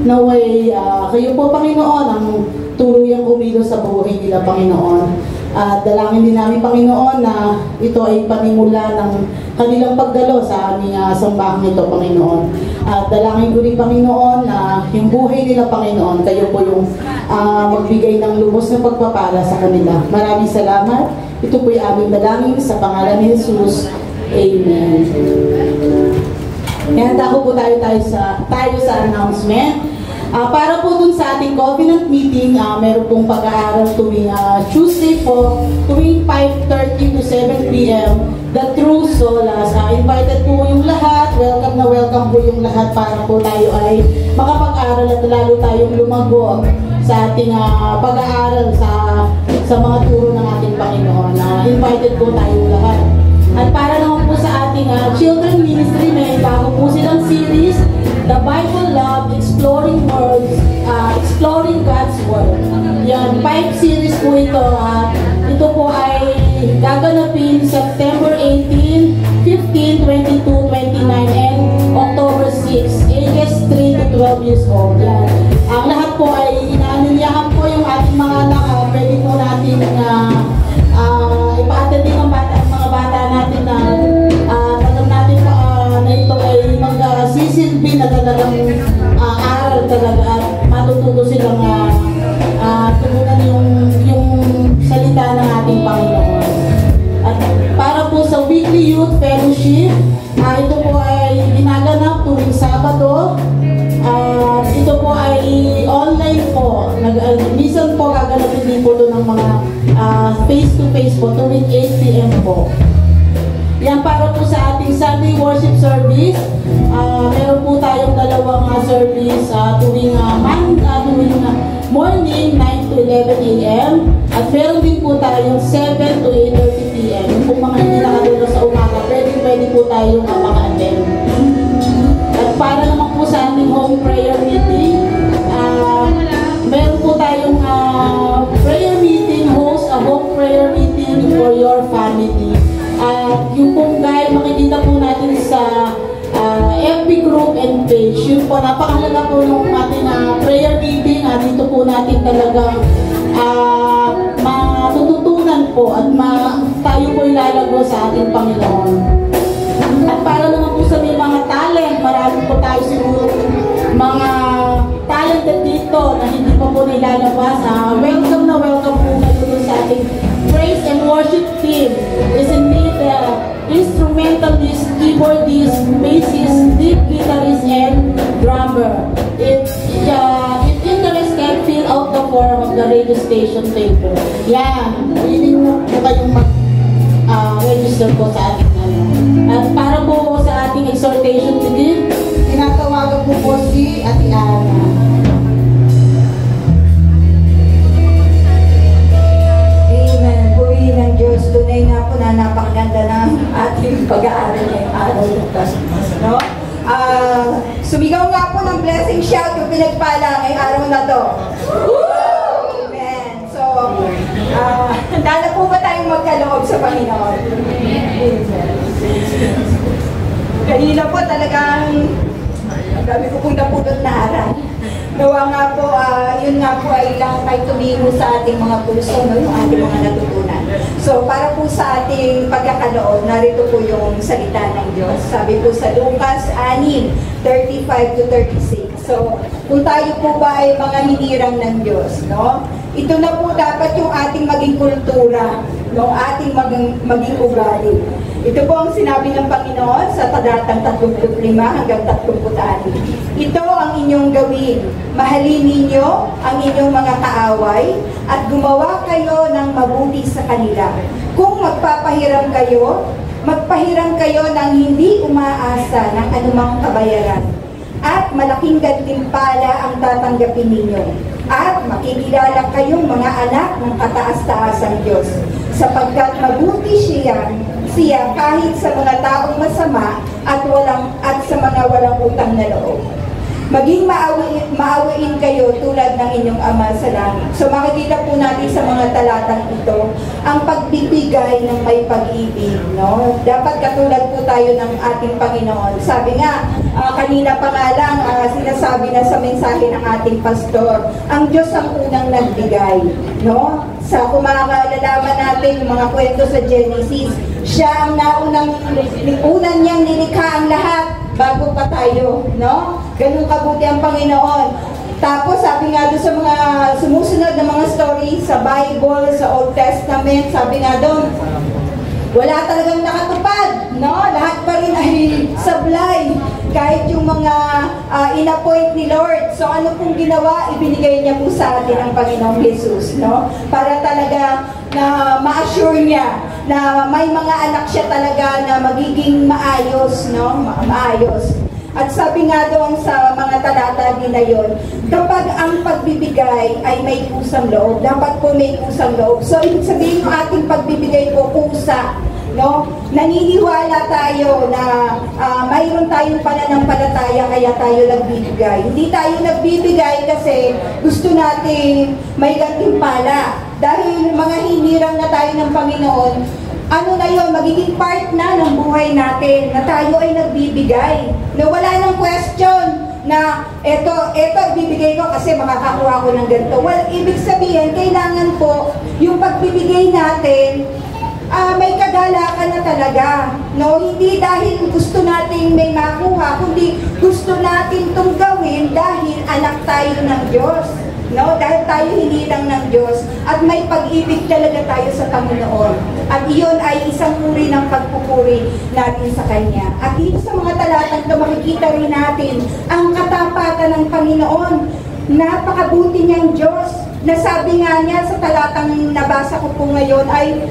Naway, kayo po, Panginoon, ang tuluyang umilos sa buhay nila, Panginoon. At dalangin din namin, Panginoon, na ito ay panimula ng kanilang pagdalo sa aming sambahang ito, Panginoon. At dalangin ko rin, Panginoon, na yung buhay nila, Panginoon, kayo po yung magbigay ng lubos na pagpapala sa kanila. Maraming salamat. Ito po yung aming dalangin sa pangalan ni Jesus. Amen. Kaya dako po tayo sa announcement. Para po dun sa ating covenant meeting, meron pong pag-aaral tuwing Tuesday po, tuwing 5:30 to 7 p.m. The True Solas. Invited po yung lahat. Welcome na welcome po yung lahat para po tayo ay makapag-aral at lalo tayong lumago sa ating pag-aaral sa mga turo ng ating Panginoon. Invited po tayo lahat. At para naman po sa ating children ministry, may bago po silang series, The Bible Love, Exploring Words, Exploring God's Word. Yan, 5 series po ito. Ito po ay gaganapin September 18, 15, 22, 29, and October 6, ages 3 to 12 years old. Yan. Ang lahat po ay inaanyayahan po yung ating mga anak. Pwede po natin ipa-attend din ang mga bata natin na talagang natin na ito ay magsisilbi na talagang aral talaga at matututo silang turunan yung salita ng ating Panginoon. At para po sa weekly youth fellowship, ito po ay ginaganap tuwing Sabado. Ito po ay online po. Minsan po gaganapin din po ito ng mga face-to-face po tuwing 8 p.m. po. Yan, para po sa ating Sunday worship service, meron po tayong dalawang service tuwing morning 9 to 11 a.m. at meron din po tayong 7 to 8:30 p.m. Kung mga hindi nakadalo sa umaga, pwede po tayong maka-attend. At para naman po sa ating home prayer meeting, meron po tayong prayer meeting, host a home prayer meeting for your family. Yung pong guide, makikita po natin sa FB group and page. Yun po, napakahalaga po ng ating prayer meeting. Dito po natin talagang matututunan po at tayo po ilalago sa ating Panginoon. At para naman po sa mga talent, marami po tayo siguro mga talented dito na hindi pa po nilalabas. Welcome na welcome po kayo sa ating praise and worship team. Is indeed instrumentalist, keyboardist, bassist, lead guitarist, and drummer. If interested, fill out the form of the radio station paper. Yan. Willing na po kayong mag-register po sa ating At para po sa ating exhortation today, tinatawagan po si Ate Ana. Ng Diyos, tunay nga po na napakaganda ng ating pag-aaral ngayong araw na ito. No? Sumigaw nga po ng blessing shout yung pinagpala ngayong araw na to. Amen. So, handa na po ba tayong magkaloob sa Panginoon? Kanina po talagang dami ko pong napulot na aral. Nawa nga po, yun nga po ay lang may tumingo sa ating mga puso, no? Yung ating mga natutunan. So, para po sa ating pagkakaloob, narito po yung salita ng Diyos. Sabi po sa Lucas 6:35 to 36. So, kung tayo po ba ay mga hinirang ng Diyos, no? Ito na po dapat yung ating maging kultura, no? Ating maging ugali. Ito po ang sinabi ng Panginoon sa talatang 35 hanggang 36. Ito ang inyong gawin. Mahalin ninyo ang inyong mga kaaway at gumawa kayo ng mabuti sa kanila. Kung magpapahiram kayo ng hindi umaasa ng anumang kabayaran. At malaking gantimpala ang tatanggapin ninyo. At makikilala kayong mga anak ng kataas-taasang Diyos. Sapagkat mabuti siya kahit sa mga taong masama at sa mga walang utang na loob. Maging maawain kayo tulad ng inyong Ama sa langit. So makikita po natin sa mga talatang ito ang pagbibigay ng may pag-ibig, no? Dapat katulad po tayo ng ating Panginoon. Sabi nga, kanina pa nga lang, sinasabi na sa mensahe ng ating pastor, ang Diyos ang unang nagbigay, no? Sa kumakalalaman natin yung mga kwento sa Genesis, siya ang unang niyang nilikha ang lahat bago pa tayo, no? Ganun kabuti ang Panginoon. Tapos sabi nga doon sa mga sumusunod na mga story sa Bible, sa Old Testament, sabi nga doon, wala talagang nakatupad, no? Lahat pa rin ay sablay. Kahit yung mga in-appoint ni Lord. So ano pong ginawa? Ibinigay niya po sa atin ang Panginoong Jesus, no? Para talaga na ma-assure niya na may mga anak siya talaga na magiging maayos, no? Maayos. At sabi nga doon sa mga talata din na yun, kapag ang pagbibigay ay may kusang loob, dapat po may kusang loob. So ibig sabihin yung ating pagbibigay po kusa, no? Naniniwala tayo na mayroon tayong pananampalataya kaya tayo nagbibigay. Hindi tayo nagbibigay kasi gusto natin may gantimpala. Dahil mga hinirang na tayo ng Panginoon, ano na yun, magiging part na ng buhay natin na tayo ay nagbibigay. Na wala nang question na eto ibibigay ko kasi makakakuha ko ng ganito. Well, ibig sabihin, kailangan po yung pagbibigay natin may kagalakan na talaga, no? Hindi dahil gusto natin may makuha, kundi gusto natin itong gawin dahil anak tayo ng Diyos, no? Dahil tayo hinirang ng Diyos at may pag-ibig talaga tayo sa Panginoon. At iyon ay isang uri ng pagpupuri natin sa Kanya. At dito sa mga talatang ito, makikita rin natin ang katapatan ng Panginoon. Napakabuti niyang Diyos. Nasabi nga niya sa talatang nabasa ko po ngayon ay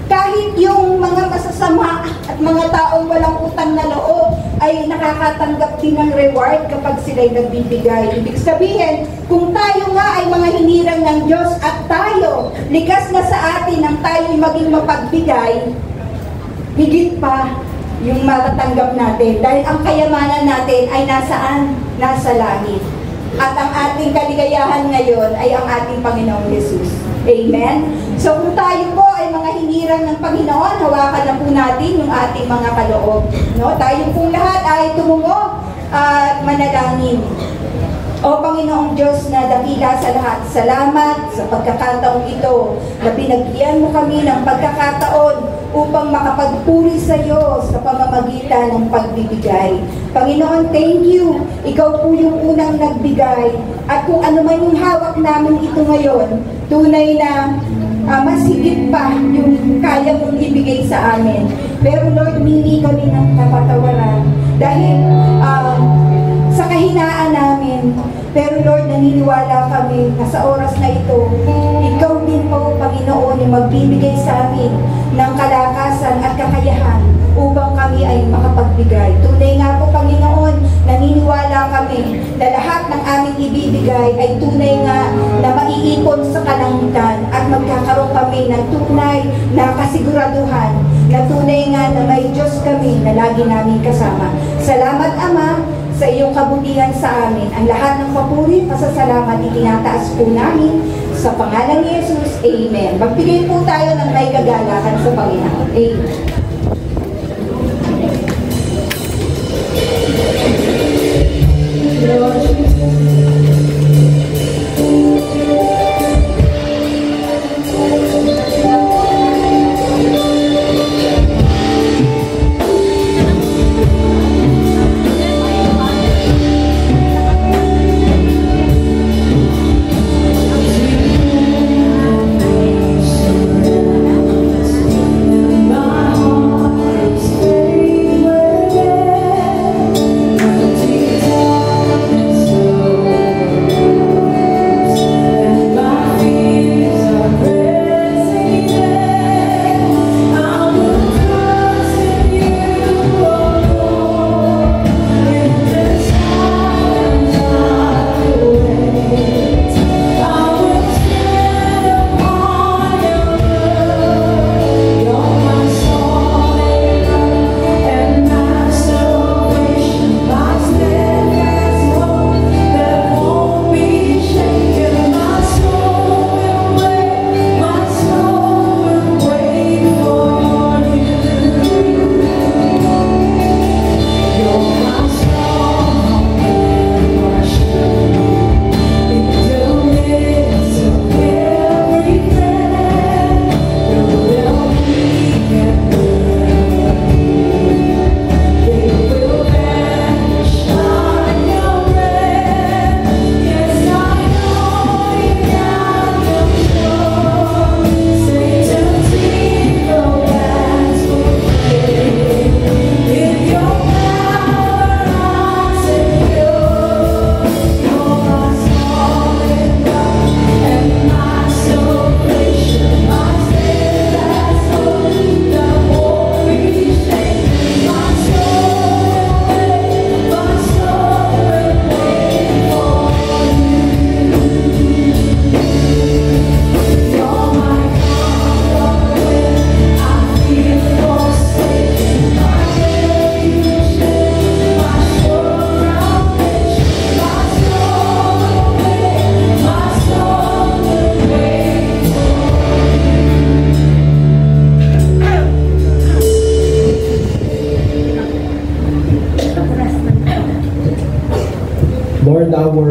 kahit yung mga masasama at mga taong walang utang na loob ay nakakatanggap din ng reward kapag sila'y nagbibigay. Ibig sabihin, kung tayo nga ay mga hinirang ng Diyos at tayo, likas na sa atin ang tayo'y maging mapagbigay, higit pa yung matatanggap natin. Dahil ang kayamanan natin ay nasaan? Nasa langit. At ang ating kaligayahan ngayon ay ang ating Panginoong Jesus. Amen? So kung tayo po ay mga hinirang ng Panginoon, hawakan na po natin yung ating mga kaloob. No? Tayo pong lahat ay tumungo at manalangin. O Panginoong Diyos na dakila sa lahat, salamat sa pagkakataong ito na binagyan mo kami ng pagkakataon upang makapagpuri sa iyo sa pamamagitan ng pagbibigay. Panginoon, thank you. Ikaw po yung unang nagbigay. At kung ano man yung hawak namin ito ngayon, tunay na mas higit pa yung kaya mong ibigay sa amin. Pero Lord, humingi kami ng kapatawaran dahil sa kahinaan namin. Pero Lord, naniniwala kami na sa oras na ito, Ikaw din po, Panginoon, yung magbibigay sa amin ng kalakasan at kakayahan upang kami ay makapagbigay. Tunay nga po, Panginoon, naniniwala kami na lahat ng aming ibibigay ay tunay nga na maiipon sa kalangitan at magkakaroon kami ng tunay na kasiguraduhan na tunay nga na may Diyos kami na lagi namin kasama. Salamat, Ama, sa iyong kabutihan sa amin. Ang lahat ng papuri, pasasalamat, itinataas po namin sa pangalan ni Jesus. Amen. Magbigay po tayo ng may kagalakan sa Panginoon. Amen.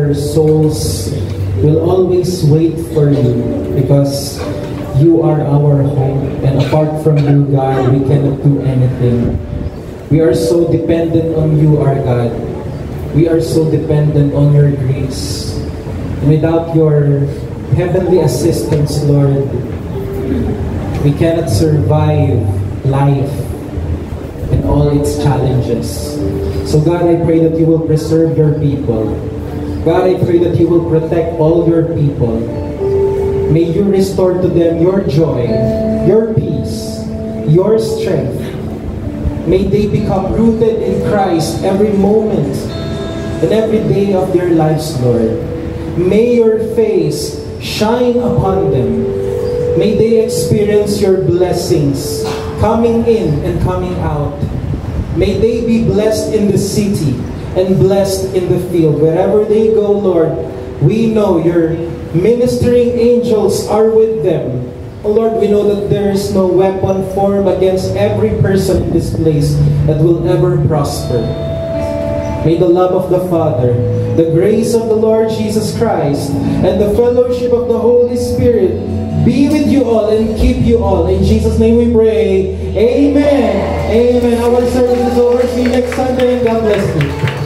our souls will always wait for you because you are our hope, and apart from you, God, we cannot do anything. We are so dependent on you, our God. We are so dependent on your grace. And without your heavenly assistance, Lord, we cannot survive life and all its challenges. So God, I pray that you will preserve your people. God, I pray that you will protect all your people. May you restore to them your joy, your peace, your strength. May they become rooted in Christ every moment and every day of their lives, Lord. May your face shine upon them. May they experience your blessings coming in and coming out. May they be blessed in the city and blessed in the field. Wherever they go, Lord, we know your ministering angels are with them. Oh Lord, we know that there is no weapon formed against every person in this place that will ever prosper. May the love of the Father, the grace of the Lord Jesus Christ, and the fellowship of the Holy Spirit be with you all and keep you all. In Jesus' name we pray. Amen. Amen. Our service is over. See you next Sunday, and God bless you.